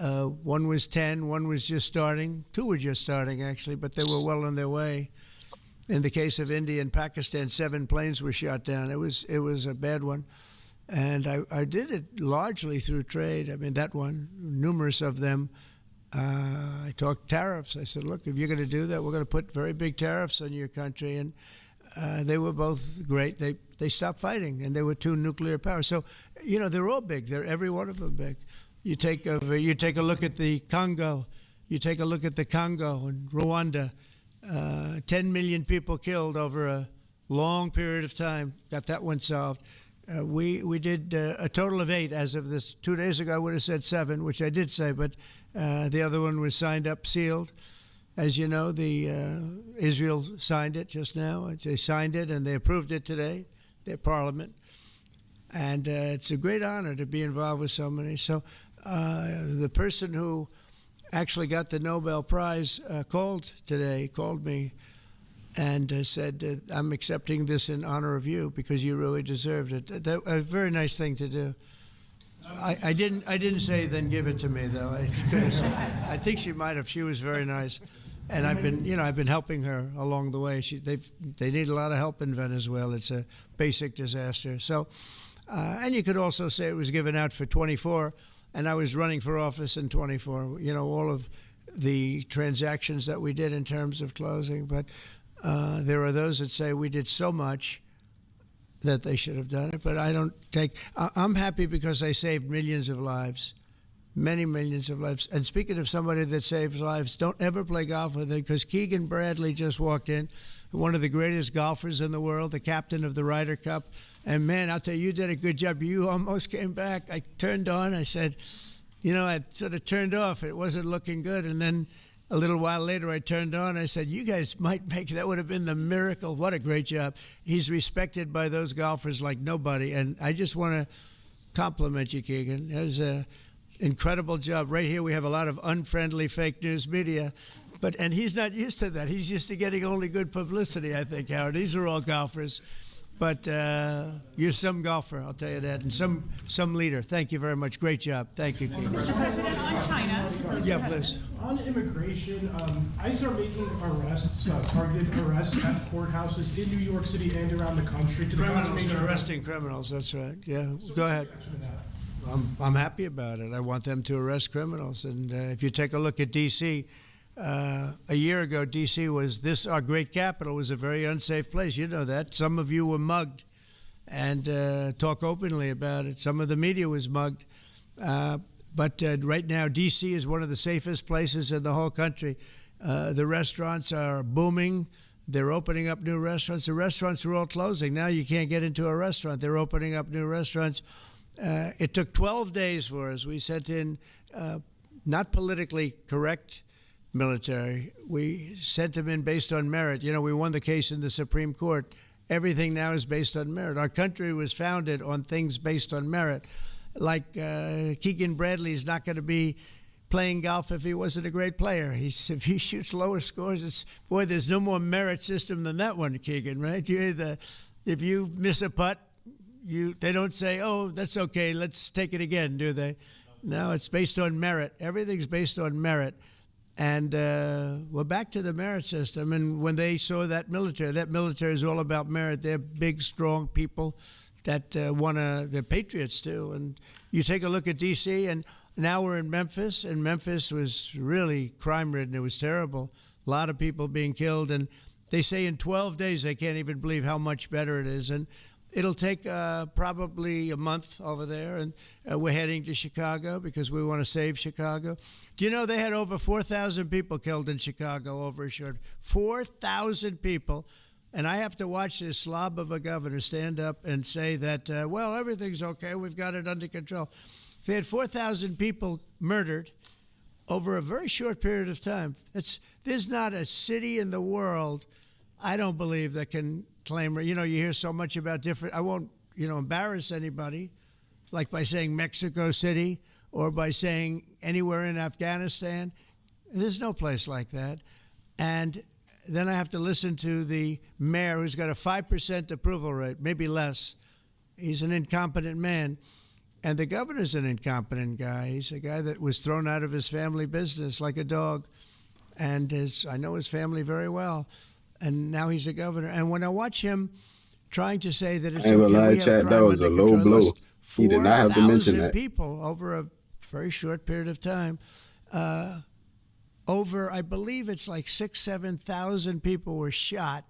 One was 10. One was just starting. 2 were just starting, actually, but they were well on their way. In the case of India and Pakistan, 7 planes were shot down. It was a bad one. And I did it largely through trade. I mean, that one, numerous of them. I talked tariffs. I said, look, if you're going to do that, we're going to put very big tariffs on your country. And they were both great. They stopped fighting, and there were 2 nuclear powers. So, they're all big. They're every one of them big. You take a look at the Congo. You take a look at the Congo and Rwanda. 10 million people killed over a long period of time. Got that one solved. We did a total of 8 as of this 2 days ago. I would have said 7, which I did say, but the other one was signed up, sealed. As you know, Israel signed it just now. They signed it and they approved it today, their parliament. And it's a great honor to be involved with so many. So the person who actually got the Nobel Prize called me and said, I'm accepting this in honor of you because you really deserved it. That a very nice thing to do. I didn't say then give it to me though. I could have said, I think she might have. She was very nice, and I've been helping her along the way. They need a lot of help in Venezuela. It's a basic disaster. So, and you could also say it was given out for 24, and I was running for office in 24. All of the transactions that we did in terms of closing, but. There are those that say we did so much that they should have done it, but I don't take. I'm happy because I saved millions of lives, many millions of lives. And speaking of somebody that saves lives, don't ever play golf with it because Keegan Bradley just walked in, one of the greatest golfers in the world, the captain of the Ryder Cup. And man, I'll tell you, you did a good job. You almost came back. I turned on. I said, I sort of turned off. It wasn't looking good, and then a little while later, I turned on. I said, "You guys might make that would have been the miracle. What a great job!" He's respected by those golfers like nobody, and I just want to compliment you, Keegan. That was an incredible job. Right here, we have a lot of unfriendly fake news media, and he's not used to that. He's used to getting only good publicity. I think, Howard. These are all golfers. But you're some golfer, I'll tell you that, and some leader. Thank you very much. Great job. Thank you, Keegan. Mr. President, on China. Yeah, please. On immigration, ICE are making arrests, targeted arrests at courthouses in New York City and around the country. Criminals, they're arresting criminals. That's right. Yeah, go ahead. I'm happy about it. I want them to arrest criminals. And if you take a look at D.C., a year ago, D.C. was our great capital was a very unsafe place. You know that. Some of you were mugged, and talk openly about it. Some of the media was mugged. But right now, D.C. is one of the safest places in the whole country. The restaurants are booming. They're opening up new restaurants. The restaurants are all closing. Now you can't get into a restaurant. They're opening up new restaurants. It took 12 days for us. We sent in not politically correct military. We sent them in based on merit. You know, we won the case in the Supreme Court. Everything now is based on merit. Our country was founded on things based on merit. Like Keegan Bradley's not going to be playing golf if he wasn't a great player. If he shoots lower scores, there's no more merit system than that one, Keegan, right? If you miss a putt, they don't say, "Oh, that's okay, let's take it again," do they? No, it's based on merit. Everything's based on merit. And we're back to the merit system. And when they saw that military is all about merit. They're big, strong people that they're patriots too. And you take a look at D.C., and now we're in Memphis, and Memphis was really crime-ridden. It was terrible. A lot of people being killed. And they say in 12 days they can't even believe how much better it is. And it'll take probably a month over there, and we're heading to Chicago because we want to save Chicago. Do you know they had over 4,000 people killed in Chicago over a short 4,000 people, and I have to watch this slob of a governor stand up and say that, well, everything's okay, we've got it under control. They had 4,000 people murdered over a very short period of time. There's not a city in the world, I don't believe, that can claim, you hear so much about different, I won't, embarrass anybody, like by saying Mexico City or by saying anywhere in Afghanistan. There's no place like that. And then I have to listen to the mayor who's got a 5% approval rate, maybe less. He's an incompetent man. And the governor's an incompetent guy. He's a guy that was thrown out of his family business like a dog. And I know his family very well. And now he's a governor. And when I watch him trying to say that it's okay, Chad, that was a low blow. He did not have to mention that. 4,000 people over a very short period of time. I believe it's like 7,000 people were shot,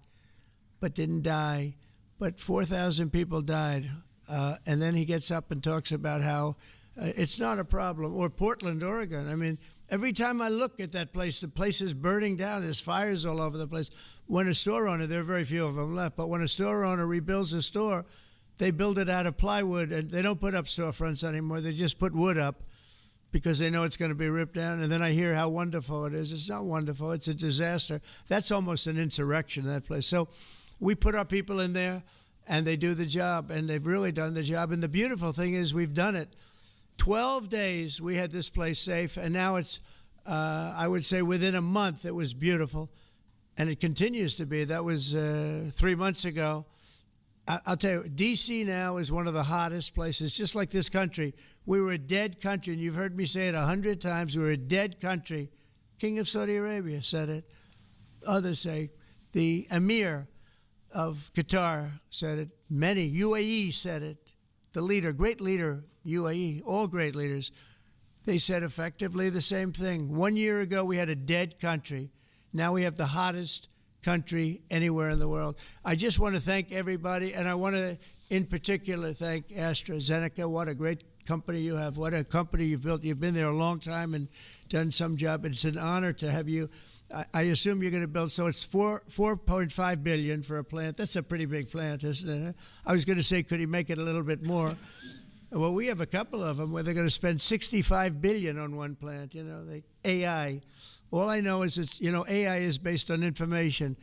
but didn't die. But 4,000 people died. And then he gets up and talks about how it's not a problem. Or Portland, Oregon. I mean, every time I look at that place, the place is burning down. There's fires all over the place. When a store owner, there are very few of them left, but when a store owner rebuilds a store, they build it out of plywood, and they don't put up storefronts anymore. They just put wood up because they know it's going to be ripped down. And then I hear how wonderful it is. It's not wonderful. It's a disaster. That's almost an insurrection, that place. So we put our people in there, and they do the job, and they've really done the job. And the beautiful thing is we've done it. 12 days we had this place safe, and now it's, I would say within a month, it was beautiful. And it continues to be. That was 3 months ago. I'll tell you, D.C. now is one of the hottest places, just like this country. We were a dead country, and you've heard me say it 100 times. We were a dead country. King of Saudi Arabia said it. Others say the Emir of Qatar said it. Many, UAE said it. The leader, great leader, UAE, all great leaders, they said effectively the same thing. 1 year ago, we had a dead country. Now we have the hottest country anywhere in the world. I just want to thank everybody, and I want to, in particular, thank AstraZeneca. What a great company you have. What a company you've built. You've been there a long time and done some job. It's an honor to have you. I assume you're going to build, so it's $4.5 billion for a plant. That's a pretty big plant, isn't it? I was going to say, could he make it a little bit more? Well, we have a couple of them where they're going to spend $65 billion on one plant. You know, AI. All I know is it's, you know, AI is based on information.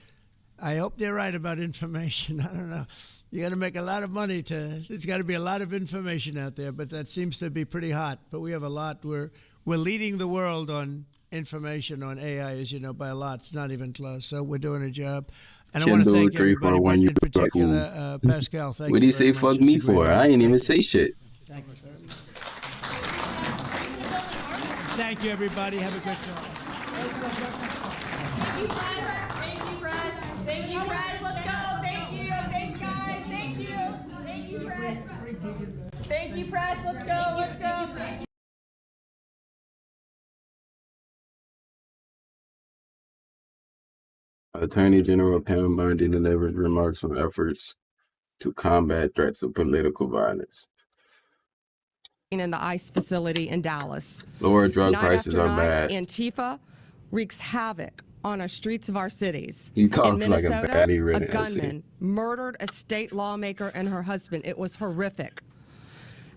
I hope they're right about information. I don't know. You got to make a lot of money there's got to be a lot of information out there, but that seems to be pretty hot. But we have a lot. We're leading the world on information on AI, as you know, by a lot. It's not even close. So we're doing a job. And I want to thank everybody, but in particular, Pascal, thank you. What did he say fuck me for? I ain't even say shit. Thank you very much. Thank you, everybody. Have a good time. Thank you, press. Thank you, press. Thank you, press. Let's go. Thank you. Thanks, guys. Thank you. Thank you, press. Thank you, press. Let's go. Let's go. Thank you. Attorney General Pam Bondi delivered remarks on efforts to combat threats of political violence. In the ICE facility in Dallas. Lower drug Night prices after are night, bad. Antifa wreaks havoc on our streets of our cities. He talks in like a Minnesota, baddie a ridden gunman murdered a state lawmaker and her husband. It was horrific.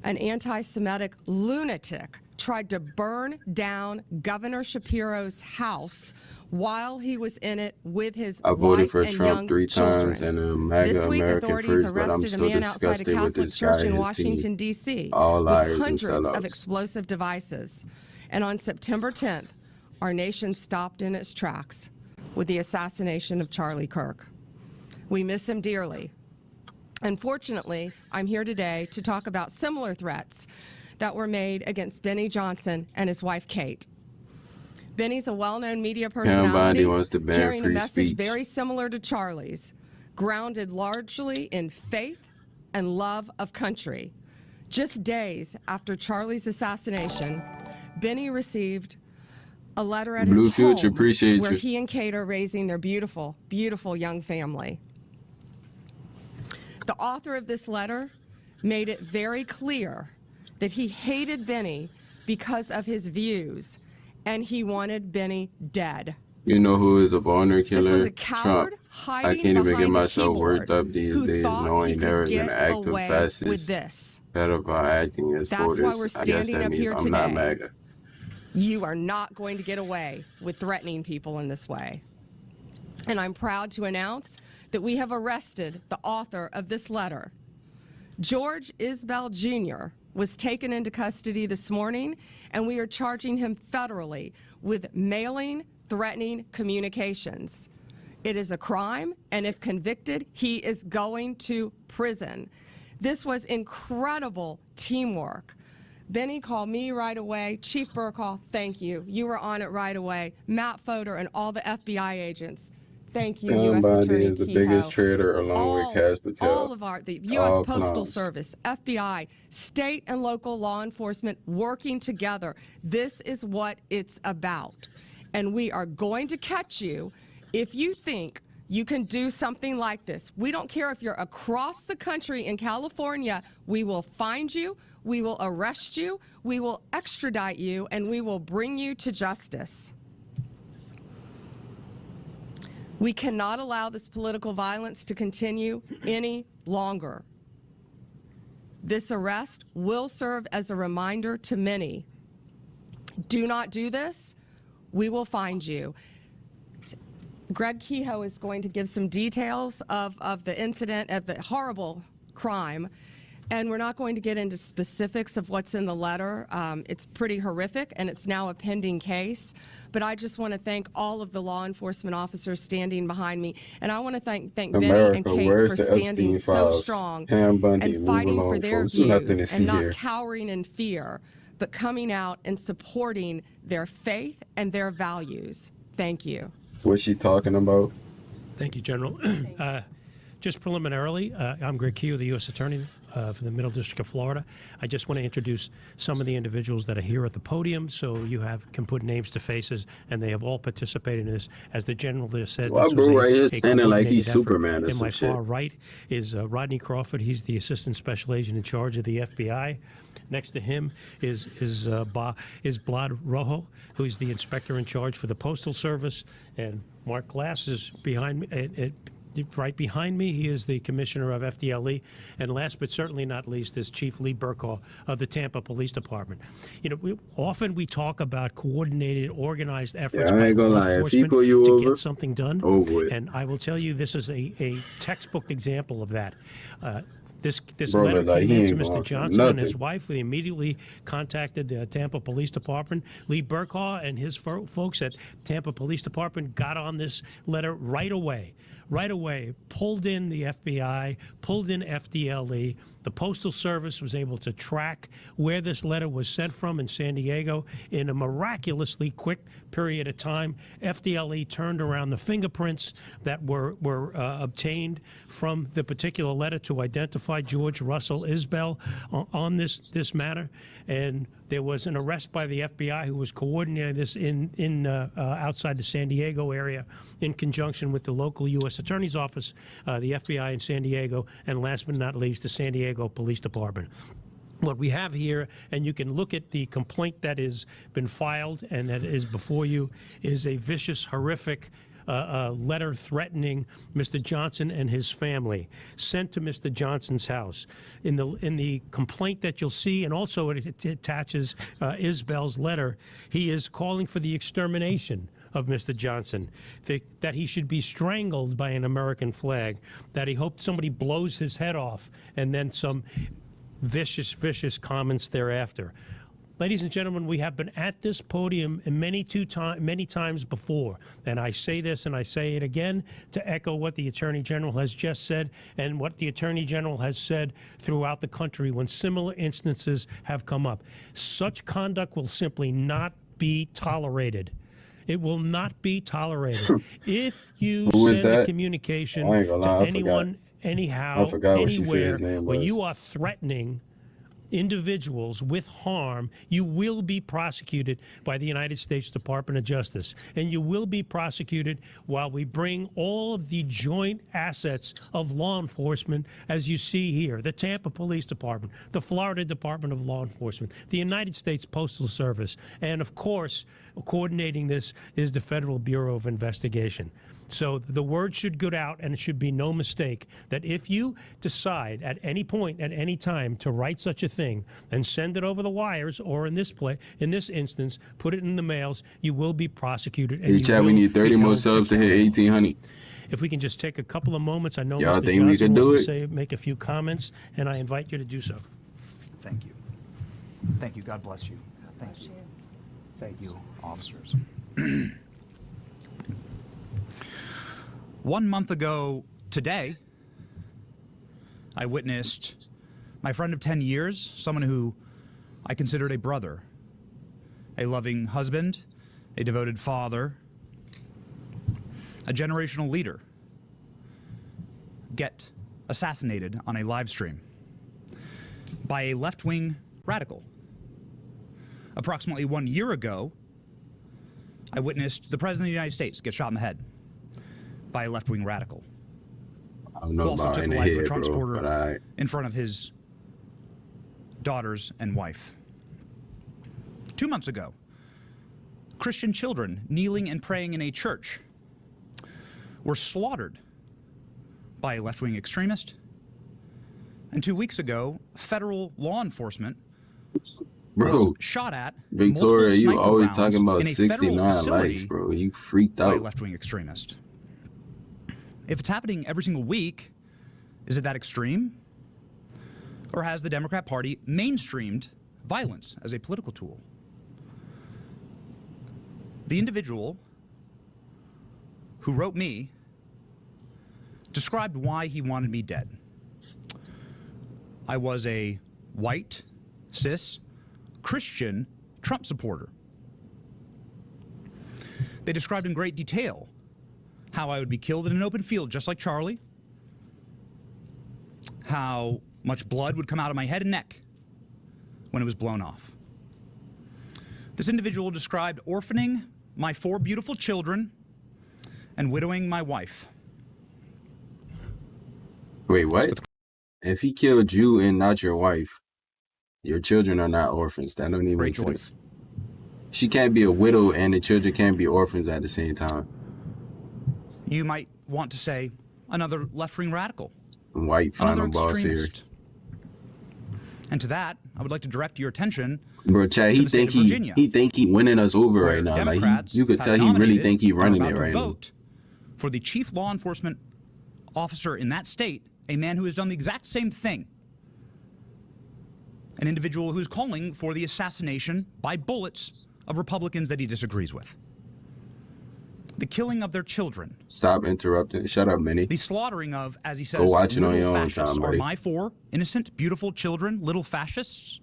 An anti-Semitic lunatic tried to burn down Governor Shapiro's house while he was in it with his I voted wife for and Trump young 3 children. times and MAGA This week, American authorities first, but I'm arrested a still man outside a disgusted with Catholic this guy church in and his Washington, team. D.C. All liars with and hundreds of sellouts. explosive devices. And on September 10th, our nation stopped in its tracks with the assassination of Charlie Kirk. We miss him dearly. Unfortunately, I'm here today to talk about similar threats that were made against Benny Johnson and his wife, Kate. Benny's a well-known media personality Bondi wants to ban carrying a free message speech. very similar to Charlie's, grounded largely in faith and love of country. Just days after Charlie's assassination, Benny received a letter at Blue his Future, home appreciate where you. he and Kate are raising their beautiful, beautiful young family. The author of this letter made it very clear that he hated Benny because of his views, and he wanted Benny dead. You know who is a boner killer? This was a coward Trump. hiding I can't even behind get a myself keyboard worked up these who days thought knowing he there could is an get active away fascist with this. pedophile acting as That's why voters. we're I guess standing that up means here I'm not today. MAGA. You are not going to get away with threatening people in this way. And I'm proud to announce that we have arrested the author of this letter. George Isbell Jr. was taken into custody this morning, and we are charging him federally with mailing threatening communications. It is a crime, and if convicted, he is going to prison. This was incredible teamwork. Benny called me right away. Chief Burkall, thank you. You were on it right away. Matt Fodor and all the FBI agents. Thank you, Pam U.S. Bondi Attorney is the Kehoe. biggest traitor along with Cash Patel. All of the U.S. All Postal clowns. Service, FBI, state and local law enforcement working together. This is what it's about. And we are going to catch you if you think you can do something like this. We don't care if you're across the country in California. We will find you, we will arrest you, we will extradite you, and we will bring you to justice. We cannot allow this political violence to continue any longer. This arrest will serve as a reminder to many. Do not do this, we will find you. Greg Kehoe is going to give some details of the incident, of the horrible crime, and we're not going to get into specifics of what's in the letter. It's pretty horrific, and it's now a pending case. But I just want to thank all of the law enforcement officers standing behind me, and I want to thank Benny America, and Kate where's for the standing Epstein so files? strong Pam Bondi, and move fighting along, for their folks. Nothing to views see and not here. cowering in fear, but coming out and supporting their faith and their values. Thank you. What's she talking about? Thank you, General. Just preliminarily, I'm Greg Kehoe, the U.S. Attorney for the Middle District of Florida. I just want to introduce some of the individuals that are here at the podium so you can put names to faces, and they have all participated in this. As the General just said, Well, this bro, was right here a standing like he's coordinated effort. Superman or In some my shit. far right is Rodney Crawford. He's the Assistant Special Agent in charge of the FBI. Next to him is Blad Rojo, who is the Inspector in charge for the Postal Service, and Mark Glass is behind me. right behind me, he is the commissioner of FDLE. And last but certainly not least is Chief Lee Burkaw of the Tampa Police Department. You know, often we talk about coordinated, organized efforts I by ain't gonna law lie. If he enforcement pull you to over, get something done. over it. And I will tell you, this is a textbook example of that. This Bro, letter like, came he in to ain't Mr. going for Johnson and his nothing. wife. We immediately contacted the Tampa Police Department. Lee Burkaw and his folks at Tampa Police Department got on this letter right away. Right away, pulled in the FBI, pulled in FDLE. The Postal Service was able to track where this letter was sent from in San Diego in a miraculously quick period of time. FDLE turned around the fingerprints that were obtained from the particular letter to identify George Russell Isbell on this matter. And there was an arrest by the FBI who was coordinating this outside the San Diego area in conjunction with the local U.S. Attorney's Office, the FBI in San Diego, and last but not least, the San Diego Police Department. What we have here, and you can look at the complaint that has been filed and that is before you, is a vicious, horrific letter threatening Mr. Johnson and his family, sent to Mr. Johnson's house. In the complaint that you'll see, and also it attaches Isbell's letter, he is calling for the extermination of Mr. Johnson, that he should be strangled by an American flag, that he hoped somebody blows his head off, and then some vicious, vicious comments thereafter. Ladies and gentlemen, we have been at this podium many times before, and I say this and I say it again to echo what the Attorney General has just said and what the Attorney General has said throughout the country when similar instances have come up. Such conduct will simply not be tolerated. It will not be tolerated. If you send a communication to anyone, anyhow, anywhere, where you are threatening individuals with harm, you will be prosecuted by the United States Department of Justice. And you will be prosecuted while we bring all of the joint assets of law enforcement, as you see here, the Tampa Police Department, the Florida Department of Law Enforcement, the United States Postal Service, and of course, coordinating this is the Federal Bureau of Investigation. So the word should go out, and it should be no mistake that if you decide at any point, at any time, to write such a thing and send it over the wires, or in this instance, put it in the mails, you will be prosecuted. And Hey, Chad, we need 30 more subs to hit 1,800. If we can just take a couple of moments, I know Y'all Mr. think Johnson we can do wants it? to make a few comments, and I invite you to do so. Thank you. Thank you. God bless you. Thank you. Thank you, officers. 1 month ago today, I witnessed my friend of 10 years, someone who I considered a brother, a loving husband, a devoted father, a generational leader, get assassinated on a live stream by a left-wing radical. Approximately 1 year ago, I witnessed the President of the United States get shot in the head by a left-wing radical. I don't know who also about took in the the life of a head, Trump bro, supporter but I... in front of his daughters and wife. 2 months ago, Christian children kneeling and praying in a church were slaughtered by a left-wing extremist. And 2 weeks ago, federal law enforcement was shot at Victoria, you always talking about in a federal 69 facility likes, bro. You freaked by a out. left-wing extremist. If it's happening every single week, is it that extreme? Or has the Democrat Party mainstreamed violence as a political tool? The individual who wrote me described why he wanted me dead. I was a white, cis, Christian Trump supporter. They described in great detail how I would be killed in an open field just like Charlie, how much blood would come out of my head and neck when it was blown off. This individual described orphaning my 4 beautiful children and widowing my wife. Wait, what? If he killed you and not your wife, your children are not orphans. That don't even make sense. She can't be a widow and the children can't be orphans at the same time. You might want to say, another left-wing radical, White final another ball extremist. series. And to that, I would like to direct your attention Bro, Chad, to he the state think of Virginia, he think he winning us over where right now. Like Democrats you could have tell he really nominated think he and are running about it to right now. vote for the chief law enforcement officer in that state, a man who has done the exact same thing. An individual who's calling for the assassination by bullets of Republicans that he disagrees with. The killing of their children. Stop interrupting. Shut up, Minnie. The slaughtering of, as he says, Go watch it on little your own fascists. time, Are buddy. my four innocent, beautiful children little fascists?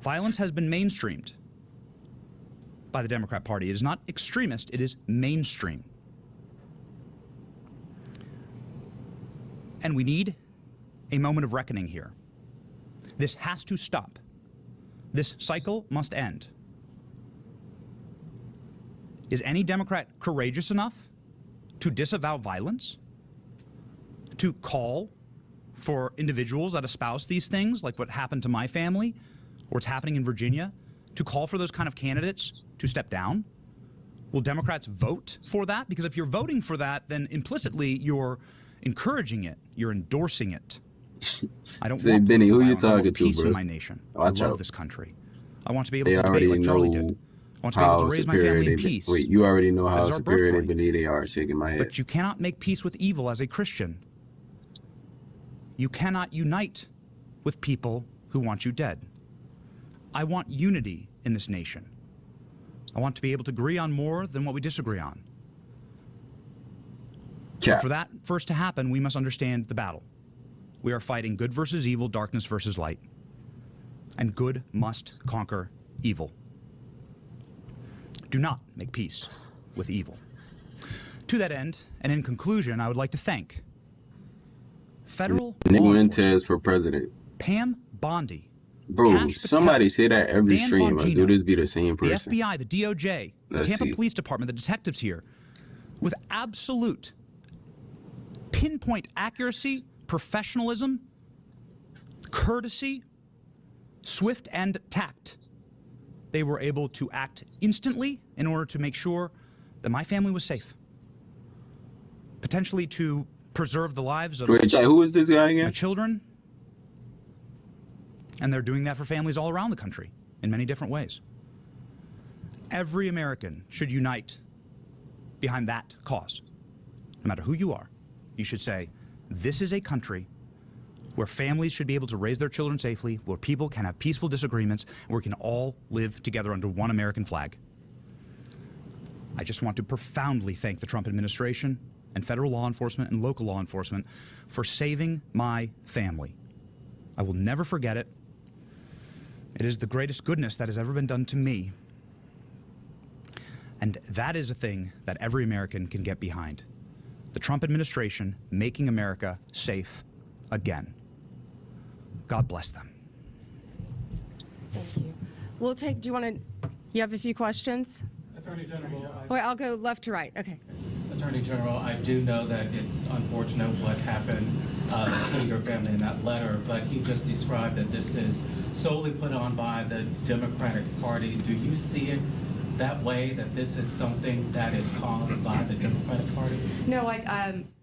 Violence has been mainstreamed by the Democrat Party. It is not extremist, it is mainstream. And we need a moment of reckoning here. This has to stop. This cycle must end. Is any Democrat courageous enough to disavow violence? To call for individuals that espouse these things, like what happened to my family, or what's happening in Virginia, to call for those kind of candidates to step down? Will Democrats vote for that? Because if you're voting for that, then implicitly you're encouraging it, you're endorsing it. I don't Say, want Benny, who you violence. I want talking to, peace bro? in my nation. Watch I love out. this country. I want to be able They to debate already like Charlie know did. I want to be able how to raise my superior family in they peace. wait. You already know That how is our superior they birthright. believe they are. Shaking my head. But you cannot make peace with evil as a Christian. You cannot unite with people who want you dead. I want unity in this nation. I want to be able to agree on more than what we disagree on. But for that first to happen, we must understand the battle. We are fighting good versus evil, darkness versus light. And good must conquer evil. Do not make peace with evil. To that end, and in conclusion, I would like to thank federal law enforcement, for president. Pam Bondi, Bro, Cash somebody Patel, say that every Dan stream. Like, Bongino, do this be the same the person? FBI, the DOJ, the Let's Tampa see. Police Department, the detectives here, with absolute pinpoint accuracy, professionalism, courtesy, swift and tact. They were able to act instantly in order to make sure that my family was safe. Potentially to preserve the lives of Wait, Chai, who is this guy again? my children. And they're doing that for families all around the country in many different ways. Every American should unite behind that cause. No matter who you are, you should say, this is a country where families should be able to raise their children safely, where people can have peaceful disagreements, and where we can all live together under one American flag. I just want to profoundly thank the Trump administration and federal law enforcement and local law enforcement for saving my family. I will never forget it. It is the greatest goodness that has ever been done to me. And that is a thing that every American can get behind. The Trump administration making America safe again. God bless them. Thank you. We'll take, do you want to, you have a few questions? Attorney General, Wait, I'll go left to right. Okay. Attorney General, I do know that it's unfortunate what happened to your family in that letter, but he just described that this is solely put on by the Democratic Party. Do you see it that way, that this is something that is caused by the Democratic Party? No,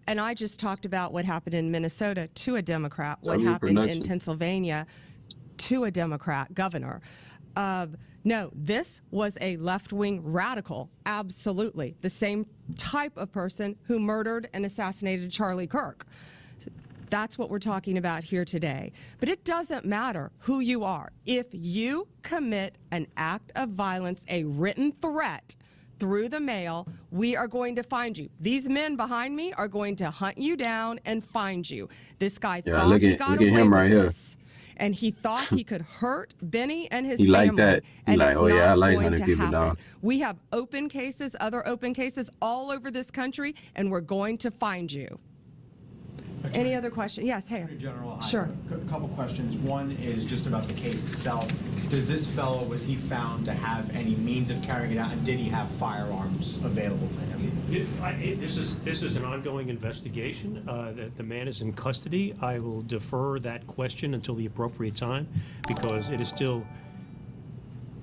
and I just talked about what happened in Minnesota to a Democrat, what your happened in production. Pennsylvania to a Democrat governor. No, this was a left-wing radical, absolutely. The same type of person who murdered and assassinated Charlie Kirk. That's what we're talking about here today. But it doesn't matter who you are. If you commit an act of violence, a written threat through the mail, we are going to find you. These men behind me are going to hunt you down and find you. This guy thought look he at got him away right with here. this. And he thought he could hurt Benny and his He family. like that. He And like, it's oh yeah, I not like going hunting to people happen. down. We have open cases, other open cases all over this country, and we're going to find you. Any other question? Yes, hey. Attorney General, Sure. A couple questions. One is just about the case itself. Does this fellow, was he found to have any means of carrying it out, and did he have firearms available to him? This is an ongoing investigation. The man is in custody. I will defer that question until the appropriate time because it is still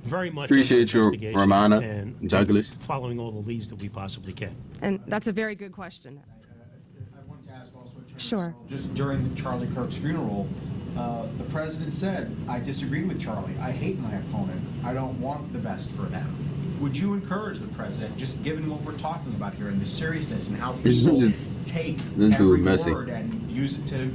very much Appreciate under you, investigation Romana and Douglas. following all the leads that we possibly can. And that's a very good question. Sure. Just during Charlie Kirk's funeral, the president said, I disagree with Charlie. I hate my opponent. I don't want the best for them. Would you encourage the president, just given what we're talking about here and the seriousness and how people take This every dude messy. word and use it to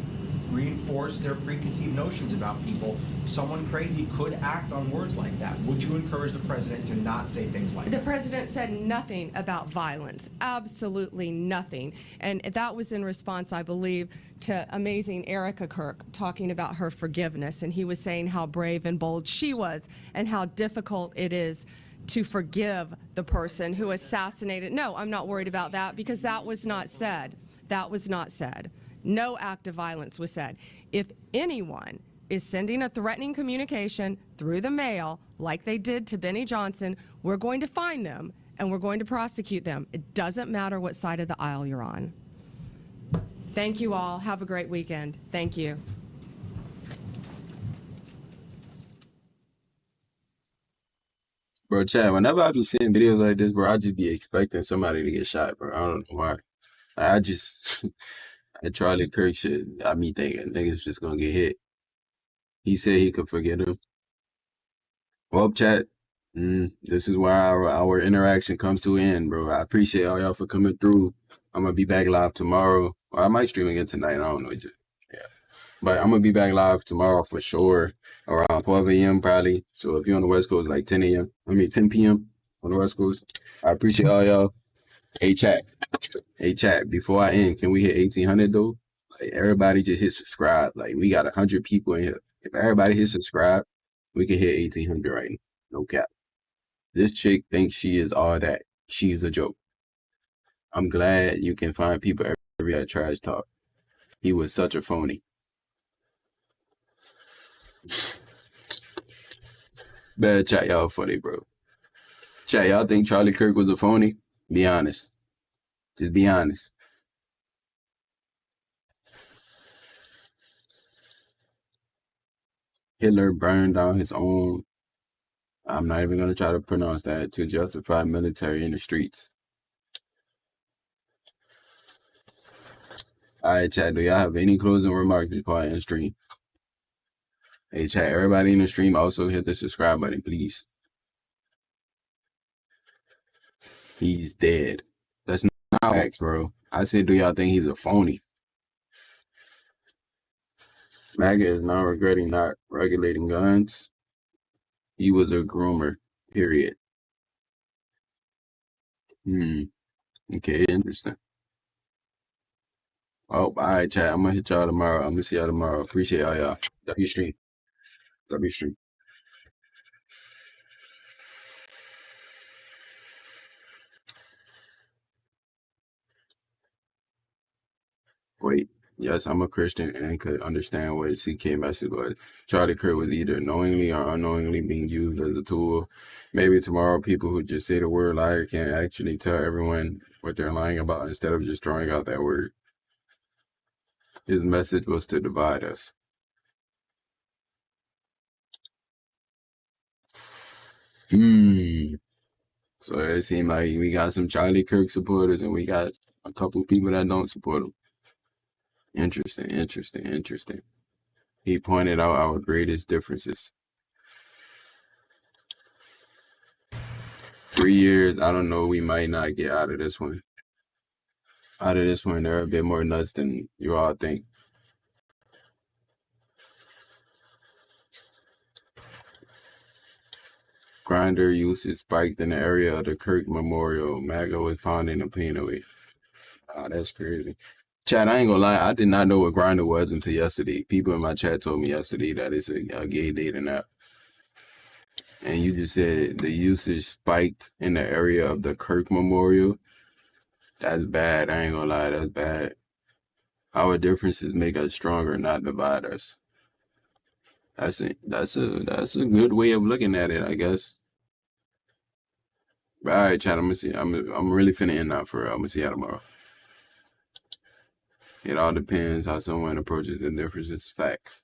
reinforce their preconceived notions about people, someone crazy could act on words like that. Would you encourage the president to not say things like The that? president said nothing about violence, absolutely nothing. And that was in response, I believe, to amazing Erica Kirk talking about her forgiveness. And he was saying how brave and bold she was and how difficult it is to forgive the person who assassinated. No, I'm not worried about that because that was not said. That was not said. No act of violence was said. If anyone is sending a threatening communication through the mail, like they did to Benny Johnson, we're going to find them and we're going to prosecute them. It doesn't matter what side of the aisle you're on. Thank you all. Have a great weekend. Thank you. Bro, Chad, whenever I be seeing videos like this, bro, I just be expecting somebody to get shot, bro. I don't know why. I just, that Charlie Kirk shit, I be thinking niggas just gonna get hit. He said he could forget him. Well, chat, this is where our interaction comes to an end, bro. I appreciate all y'all for coming through. I'm gonna be back live tomorrow. Or I might stream again tonight. I don't know. Yeah. But I'm gonna be back live tomorrow for sure, around 12 a.m. probably. So if you're on the West Coast, like 10 p.m. on the West Coast. I appreciate all y'all. Hey, chat. Before I end, can we hit 1,800 though? Like, everybody just hit subscribe. Like, we got 100 people in here. If everybody hit subscribe, we can hit 1,800 right now. No cap. This chick thinks she is all that. She's a joke. I'm glad you can find people every day trash talk. He was such a phony. Bad chat, y'all funny, bro. Chat, y'all think Charlie Kirk was a phony? Be honest. Just be honest. Hitler burned down his own, I'm not even going to try to pronounce that, to justify military in the streets. All right, chat, do y'all have any closing remarks before I end stream? Hey, chat, everybody in the stream also hit the subscribe button, please. He's dead. That's not facts, bro. I said, do y'all think he's a phony? MAGA is now regretting not regulating guns. He was a groomer, period. Okay, interesting. Oh, all right, chat. I'm going to hit y'all tomorrow. I'm going to see y'all tomorrow. Appreciate all y'all. W stream. W stream. Wait. Yes, I'm a Christian and could understand what CK message was. Charlie Kirk was either knowingly or unknowingly being used as a tool. Maybe tomorrow people who just say the word liar can actually tell everyone what they're lying about instead of just throwing out that word. His message was to divide us. So it seemed like we got some Charlie Kirk supporters and we got a couple people that don't support him. Interesting. He pointed out our greatest differences. 3 years, I don't know, we might not get out of this one. They're a bit more nuts than you all think. Grinder usage spiked in the area of the Kirk Memorial. MAGA was pounding the pain away. That's crazy. Chat, I ain't gonna lie, I did not know what Grinder was until yesterday. People in my chat told me yesterday that it's a gay dating app. And you just said the usage spiked in the area of the Kirk Memorial. That's bad. I ain't gonna lie, that's bad. Our differences make us stronger, not divide us. That's a good way of looking at it, I guess. But all right, chat, I'm gonna see. I'm really finna end now for real. I'm gonna see y'all tomorrow. It all depends how someone approaches the differences. Facts.